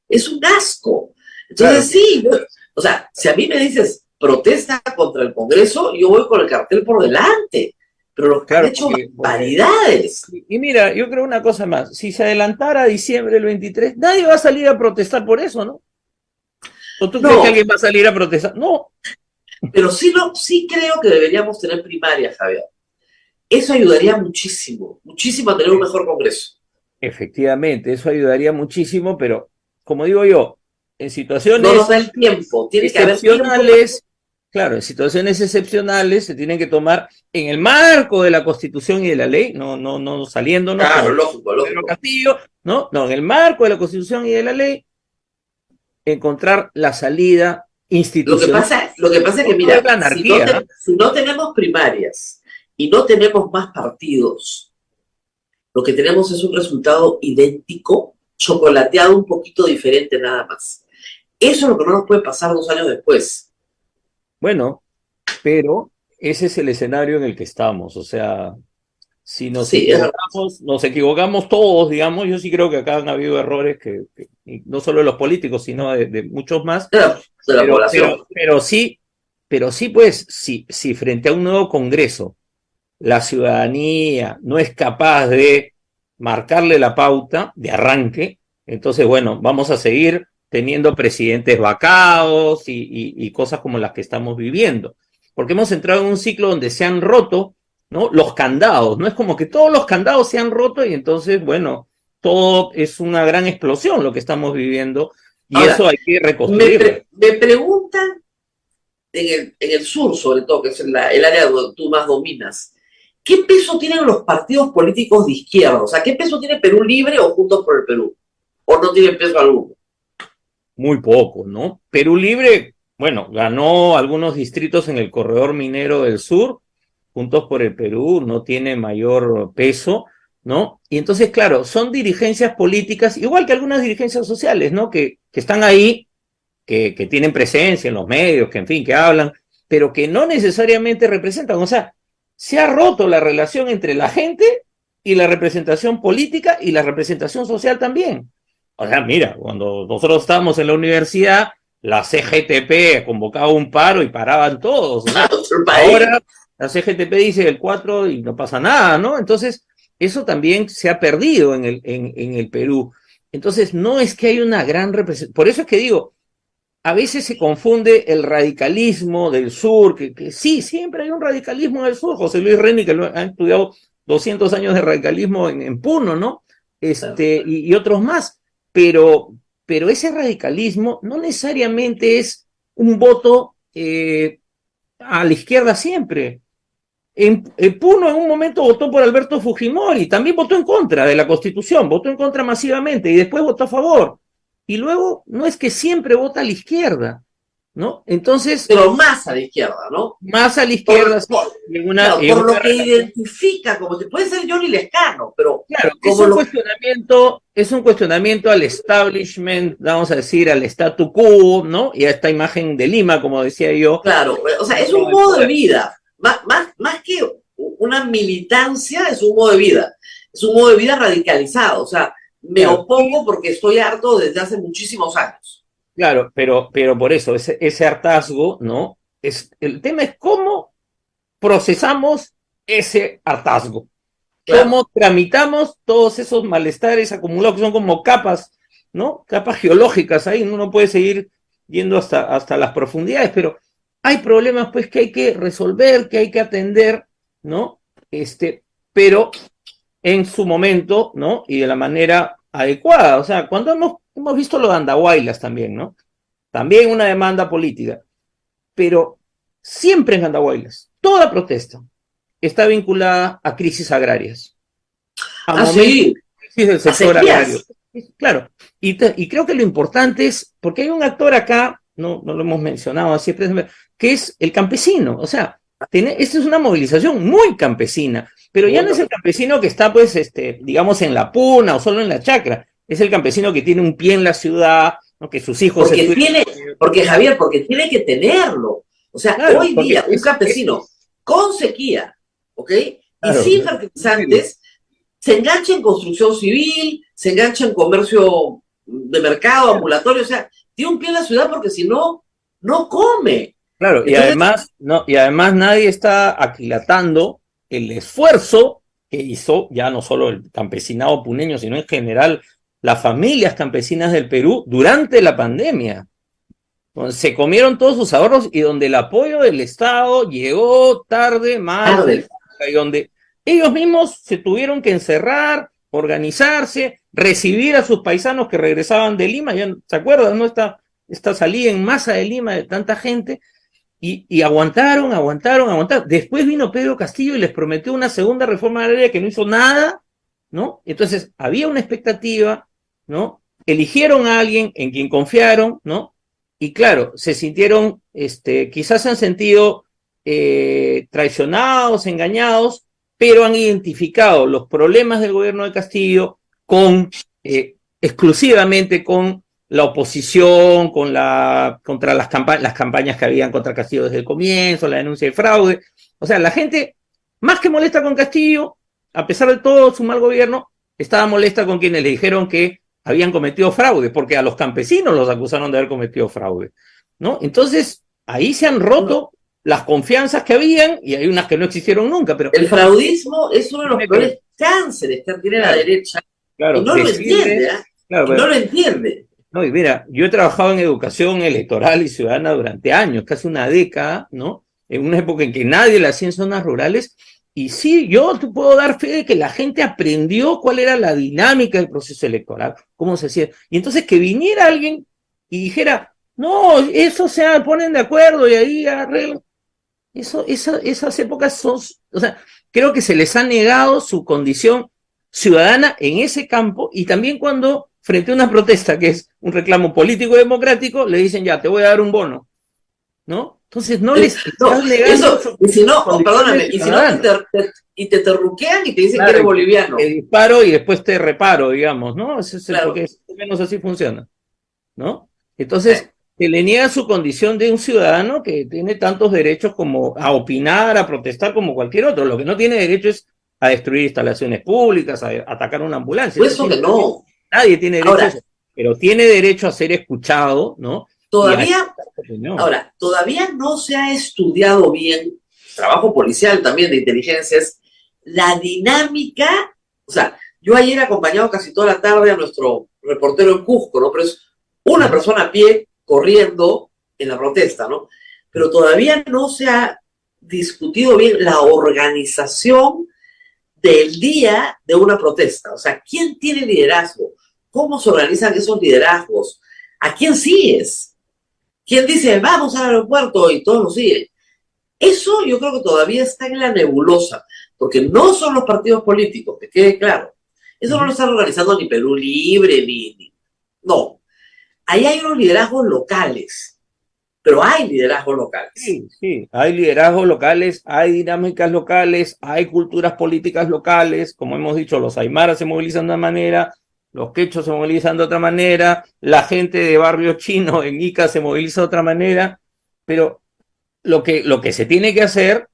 Es un asco. claro, Entonces, sí, o sea, si a mí me dices protesta contra el Congreso, yo voy con el cartel por delante. Pero los que han claro, hecho porque barbaridades. y mira, yo creo una cosa más, si se adelantara a diciembre del 23, nadie va a salir a protestar por eso, ¿no? ¿O tú crees que No, alguien va a salir a protestar? No, pero sí, sí creo que deberíamos tener primarias, Javier. Eso ayudaría muchísimo, muchísimo a tener un mejor Congreso. efectivamente, eso ayudaría muchísimo, pero como digo yo, en No nos situaciones da el tiempo, tiene que haber tiempo para... excepcionales, claro, en situaciones excepcionales se tienen que tomar en el marco de la Constitución y de la ley, no saliéndonos Claro, como lógico, Pedro lógico. Castillo, no, en el marco de la Constitución y de la ley, encontrar la salida institucional. Lo que pasa es que, No es mira, la anarquía, ¿eh? si no tenemos primarias y no tenemos más partidos, lo que tenemos es un resultado idéntico, chocolateado un poquito diferente nada más. Eso es lo que no nos puede pasar 2 años después. Bueno, pero ese es el escenario en el que estamos, o sea, si Sí, es verdad. nos equivocamos todos, digamos, yo sí creo que acá han habido errores y no solo de los políticos, sino de muchos más, De la población. pero sí, pues, si frente a un nuevo Congreso la ciudadanía no es capaz de marcarle la pauta de arranque, entonces, bueno, vamos a seguir teniendo presidentes vacados y cosas como las que estamos viviendo, porque hemos entrado en un ciclo donde se han roto, ¿no?, los candados, no es como que todos los candados se han roto y entonces, bueno, todo es una gran explosión lo que estamos viviendo y Ahora, eso hay que reconstruirlo. me preguntan en el sur, sobre todo, que es el área donde tú más dominas, ¿qué peso tienen los partidos políticos de izquierda? O sea, ¿qué peso tiene Perú Libre o Juntos por el Perú? ¿O no tienen peso alguno? Muy poco, ¿no? Perú Libre, bueno, ganó algunos distritos en el corredor minero del sur, Juntos por el Perú no tiene mayor peso, ¿no? Y entonces, claro, son dirigencias políticas, igual que algunas dirigencias sociales, ¿no? Que están ahí, que tienen presencia en los medios, que en fin, que hablan, pero que no necesariamente representan. O sea, se ha roto la relación entre la gente y la representación política y la representación social también. O sea, mira, cuando nosotros estábamos en la universidad, la CGTP convocaba un paro y paraban todos, ¿no? Ahora la CGTP dice el 4 y no pasa nada, ¿no? Entonces, eso también se ha perdido en el Perú. Entonces, no es que hay una gran representación. Por eso es que digo, a veces se confunde el radicalismo del sur, que sí, siempre hay un radicalismo en el sur. José Luis Reni, que lo ha estudiado 200 años de radicalismo en Puno, ¿no? Y otros más. Pero ese radicalismo no necesariamente es un voto a la izquierda siempre. En Puno en un momento votó por Alberto Fujimori, también votó en contra de la Constitución, votó en contra masivamente y después votó a favor. Y luego no es que siempre vota a la izquierda, ¿no? Entonces, Pero más a la izquierda, ¿no? más a la izquierda, Claro, por lo que identifica, como que puede ser Johnny Lescano, pero claro, como es un cuestionamiento al establishment, vamos a decir, al statu quo, ¿no? Y a esta imagen de Lima, como decía yo. claro, o sea, es un modo de vida, más que una militancia, es un modo de vida, es un modo de vida radicalizado, o sea, me opongo porque estoy harto desde hace muchísimos años. Claro, pero por eso, ese hartazgo, ¿no? El tema es cómo procesamos ese hartazgo, Claro. cómo tramitamos todos esos malestares acumulados que son como capas, ¿no? Capas geológicas ahí, uno puede seguir yendo hasta las profundidades, pero hay problemas pues que hay que resolver, que hay que atender, ¿no? Pero en su momento, ¿no? Y de la manera adecuada. O sea, cuando hemos visto lo de Andahuaylas también, ¿no? También una demanda política, pero siempre en Andahuaylas, toda protesta está vinculada a crisis agrarias, a momentos Sí, de crisis del a sector agrario. sequías. Claro, y creo que lo importante es, porque hay un actor acá, no lo hemos mencionado así, que es el campesino. O sea, esta es una movilización muy campesina, pero ya no es el campesino que está, pues, digamos, en la puna o solo en la chacra. Es el campesino que tiene un pie en la ciudad, ¿no? Que sus hijos porque Javier, porque tiene que tenerlo. O sea, claro, hoy día un campesino con sequía, ¿ok? Claro, y sin fertilizantes, se engancha en construcción civil, se engancha en comercio de mercado, ambulatorio, o sea, tiene un pie en la ciudad porque si no, no come. Claro, Entonces, y además nadie está aquilatando el esfuerzo que hizo ya no solo el campesinado puneño, sino en general las familias campesinas del Perú durante la pandemia. Donde se comieron todos sus ahorros y donde el apoyo del Estado llegó tarde, mal, y donde ellos mismos se tuvieron que encerrar, organizarse, recibir a sus paisanos que regresaban de Lima, ya se acuerdan, ¿no? Esta salida en masa de Lima de tanta gente, y aguantaron. Después vino Pedro Castillo y les prometió una segunda reforma agraria que no hizo nada, ¿no? Entonces había una expectativa, ¿no? Eligieron a alguien en quien confiaron, ¿no? Y claro, se sintieron, quizás se han sentido traicionados, engañados, pero han identificado los problemas del gobierno de Castillo exclusivamente con la oposición, contra las campañas que habían contra Castillo desde el comienzo, la denuncia de fraude. O sea, la gente, más que molesta con Castillo, a pesar de todo su mal gobierno, estaba molesta con quienes le dijeron que habían cometido fraude, porque a los campesinos los acusaron de haber cometido fraude, ¿no? Entonces, ahí se han roto las confianzas que habían, y hay unas que no existieron nunca, pero... El fraudismo es uno de los peores cánceres que tiene la derecha, y no lo entiende, ¿eh? Claro, no lo entiende. No, y mira, yo he trabajado en educación electoral y ciudadana durante años, casi una década, ¿no? En una época en que nadie la hacía en zonas rurales, y sí, yo te puedo dar fe de que la gente aprendió cuál era la dinámica del proceso electoral, cómo se hacía. Y entonces que viniera alguien y dijera, no, eso se ponen de acuerdo y ahí arreglan. Esas épocas son, o sea, creo que se les ha negado su condición ciudadana en ese campo, y también cuando frente a una protesta que es un reclamo político y democrático, le dicen ya, te voy a dar un bono, ¿no? Entonces no les estás negando eso, y si no, perdóname, y si no te terruquean y te dicen que eres boliviano. Te disparo y después te reparo, digamos, ¿no? Eso es Claro. porque más o menos así funciona, ¿no? Entonces, se le niega su condición de un ciudadano que tiene tantos derechos como a opinar, a protestar como cualquier otro. Lo que no tiene derecho es a destruir instalaciones públicas, a atacar una ambulancia. Pues eso que no. Nadie tiene derecho a eso, pero tiene derecho a ser escuchado, ¿no? Todavía no se ha estudiado bien, trabajo policial también de inteligencias, la dinámica. O sea, yo ayer he acompañado casi toda la tarde a nuestro reportero en Cusco, ¿no? Pero es una persona a pie corriendo en la protesta, ¿no? Pero todavía no se ha discutido bien la organización del día de una protesta. O sea, ¿quién tiene liderazgo? ¿Cómo se organizan esos liderazgos? ¿A quién sigues? ¿Quién dice, vamos al aeropuerto? Y todos lo siguen. Eso yo creo que todavía está en la nebulosa, porque no son los partidos políticos, que quede claro. Eso no lo están organizando ni Perú Libre, no. Ahí hay unos liderazgos locales, pero hay liderazgos locales. Sí, hay liderazgos locales, hay dinámicas locales, hay culturas políticas locales. Como hemos dicho, los aymaras se movilizan de una manera, los quechos se movilizan de otra manera, la gente de Barrio Chino en Ica se moviliza de otra manera, pero lo que se tiene que hacer,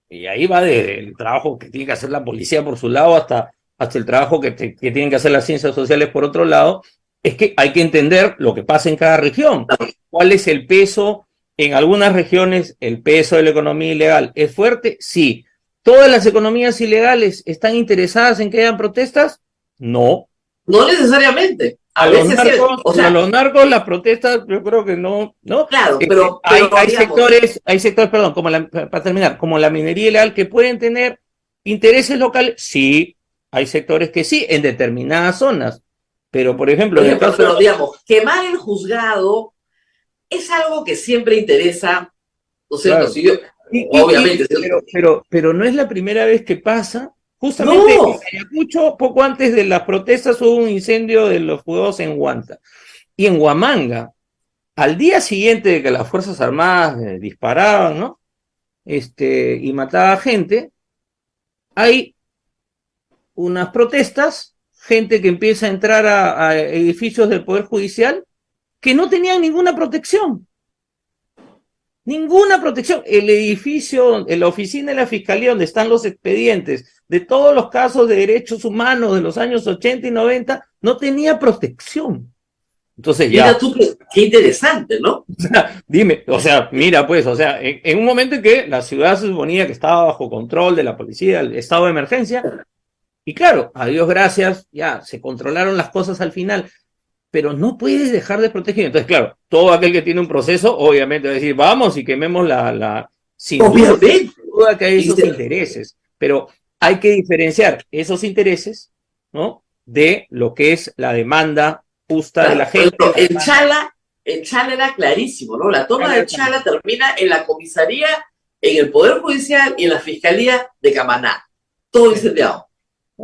y ahí va desde el trabajo que tiene que hacer la policía por su lado hasta el trabajo que tienen que hacer las ciencias sociales por otro lado, es que hay que entender lo que pasa en cada región. ¿Cuál es el peso? En algunas regiones el peso de la economía ilegal es fuerte, sí. ¿Todas las economías ilegales están interesadas en que hayan protestas? No. No necesariamente. A los narcos las protestas yo creo que no. Claro, pero hay sectores, perdón, para terminar, como la minería ilegal, que pueden tener intereses locales, sí, hay sectores que sí, en determinadas zonas. Pero, por ejemplo, en el caso pero digamos, quemar el juzgado es algo que siempre interesa, ¿no es cierto? Claro. Si yo, obviamente. Pero no es la primera vez que pasa, Justamente No. en Ayacucho, poco antes de las protestas, hubo un incendio de los juegos en Huanta. Y en Huamanga, al día siguiente de que las Fuerzas Armadas disparaban, ¿no? Y mataba gente, hay unas protestas, gente que empieza a entrar a edificios del Poder Judicial que no tenían ninguna protección. Ninguna protección. El edificio, la oficina de la Fiscalía donde están los expedientes de todos los casos de derechos humanos de los años 80 y 90, no tenía protección. Entonces ya... Mira tú, qué interesante, ¿no? O sea, dime, o sea, mira pues, o sea, en un momento en que la ciudad se suponía que estaba bajo control de la policía, el estado de emergencia, y claro, a Dios gracias, ya se controlaron las cosas al final, pero no puedes dejar de proteger. Entonces, claro, todo aquel que tiene un proceso, obviamente va a decir, vamos y quememos sin duda que hay esos intereses, pero hay que diferenciar esos intereses, ¿no? De lo que es la demanda justa de la gente. En Chala era clarísimo, ¿no? La toma de Chala termina en la comisaría, en el Poder Judicial y en la Fiscalía de Camaná. Todo incendiado.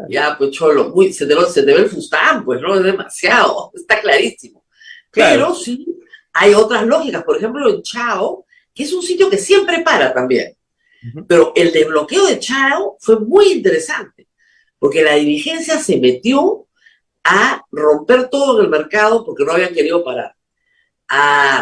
Ya, pues Cholo, se te ve el fustán, pues, ¿no? Es demasiado, está clarísimo. Claro. Pero sí, hay otras lógicas. Por ejemplo, en Chao, que es un sitio que siempre para también. Pero el desbloqueo de Chao fue muy interesante, porque la dirigencia se metió a romper todo en el mercado porque no habían querido parar.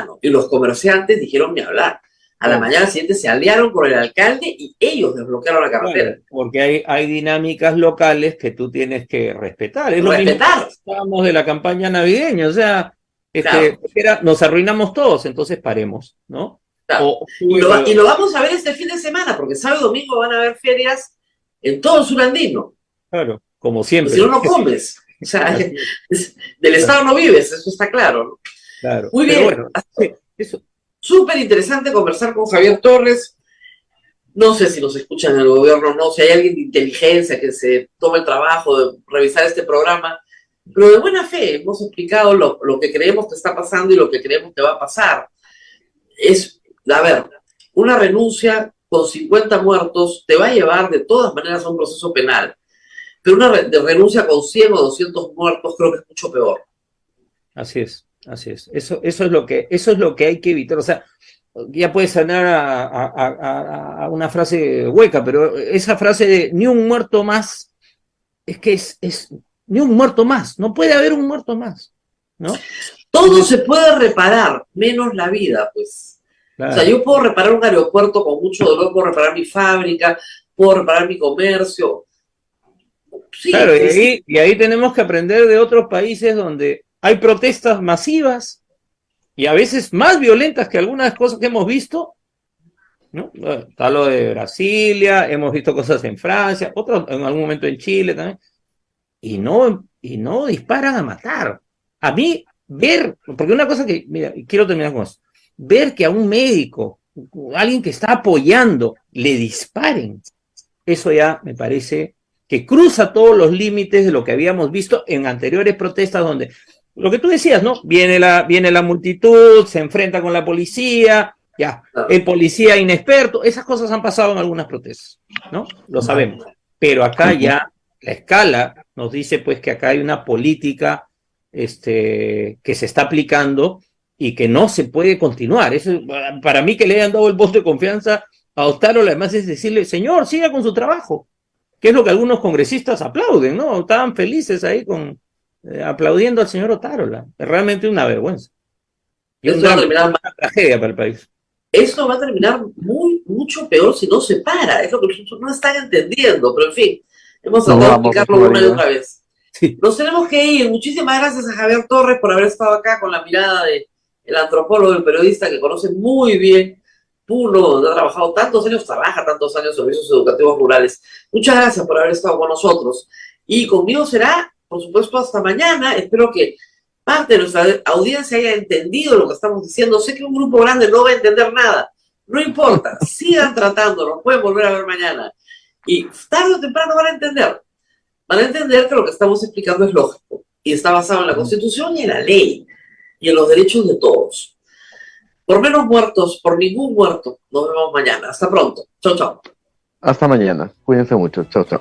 No. Y los comerciantes dijeron ni hablar. A la mañana siguiente se aliaron con el alcalde y ellos desbloquearon la carretera. Claro, porque hay dinámicas locales que tú tienes que respetar. Es respetar. Lo mismo que estábamos de la campaña navideña, o sea, claro. Nos arruinamos todos, entonces paremos, ¿no? Claro. Y lo vamos a ver este fin de semana, porque sábado y domingo van a haber ferias en todo el sur andino. Claro, como siempre. Pues si no comes. O sea, del Estado no vives, eso está claro, ¿no? Claro. Muy bien. Bueno, eso. Súper interesante conversar con Javier Torres. No sé si nos escuchan en el gobierno o no, si hay alguien de inteligencia que se tome el trabajo de revisar este programa, pero de buena fe hemos explicado lo que creemos que está pasando y lo que creemos que va a pasar. A ver, una renuncia con 50 muertos te va a llevar de todas maneras a un proceso penal, pero una renuncia con 100 o 200 muertos creo que es mucho peor. Así es. Así es, eso es lo que hay que evitar. O sea, ya puede sonar a una frase hueca, pero esa frase de ni un muerto más, es que es ni un muerto más, no puede haber un muerto más, ¿no? Todo se puede reparar, menos la vida, pues. Claro. O sea, yo puedo reparar un aeropuerto con mucho dolor, puedo reparar mi fábrica, puedo reparar mi comercio. Sí, claro, y ahí tenemos que aprender de otros países donde hay protestas masivas y a veces más violentas que algunas cosas que hemos visto, ¿no? Está lo de Brasilia, hemos visto cosas en Francia, otros en algún momento en Chile también, y no disparan a matar. A mí, porque una cosa que, mira, quiero terminar con esto, ver que a un médico, alguien que está apoyando, le disparen, eso ya me parece que cruza todos los límites de lo que habíamos visto en anteriores protestas donde lo que tú decías, ¿no? Viene la multitud, se enfrenta con la policía, ya, el policía inexperto, esas cosas han pasado en algunas protestas, ¿no? Lo sabemos. Pero acá ya la escala nos dice pues que acá hay una política que se está aplicando y que no se puede continuar. Eso, para mí que le hayan dado el voto de confianza a Otárola, además es decirle, señor, siga con su trabajo, que es lo que algunos congresistas aplauden, ¿no? Estaban felices ahí aplaudiendo al señor Otárola. Es realmente una vergüenza. Y una tragedia para el país. Esto va a terminar mucho peor si no se para. Es lo que nosotros no están entendiendo, pero en fin, hemos tratado de explicarlo una y otra vez. Sí. Nos tenemos que ir. Muchísimas gracias a Javier Torres por haber estado acá con la mirada del antropólogo, el periodista que conoce muy bien Puno, donde ha trabajado tantos años, trabaja tantos años en servicios educativos rurales. Muchas gracias por haber estado con nosotros. Y conmigo será, por supuesto, hasta mañana. Espero que parte de nuestra audiencia haya entendido lo que estamos diciendo. Sé que un grupo grande no va a entender nada. No importa, sigan tratando, nos pueden volver a ver mañana. Y tarde o temprano van a entender. Van a entender que lo que estamos explicando es lógico. Y está basado en la Constitución y en la ley. Y en los derechos de todos. Por menos muertos, por ningún muerto. Nos vemos mañana. Hasta pronto. Chau, chau. Hasta mañana. Cuídense mucho. Chau, chau.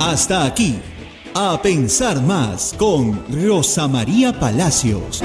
Hasta aquí, A Pensar Más con Rosa María Palacios.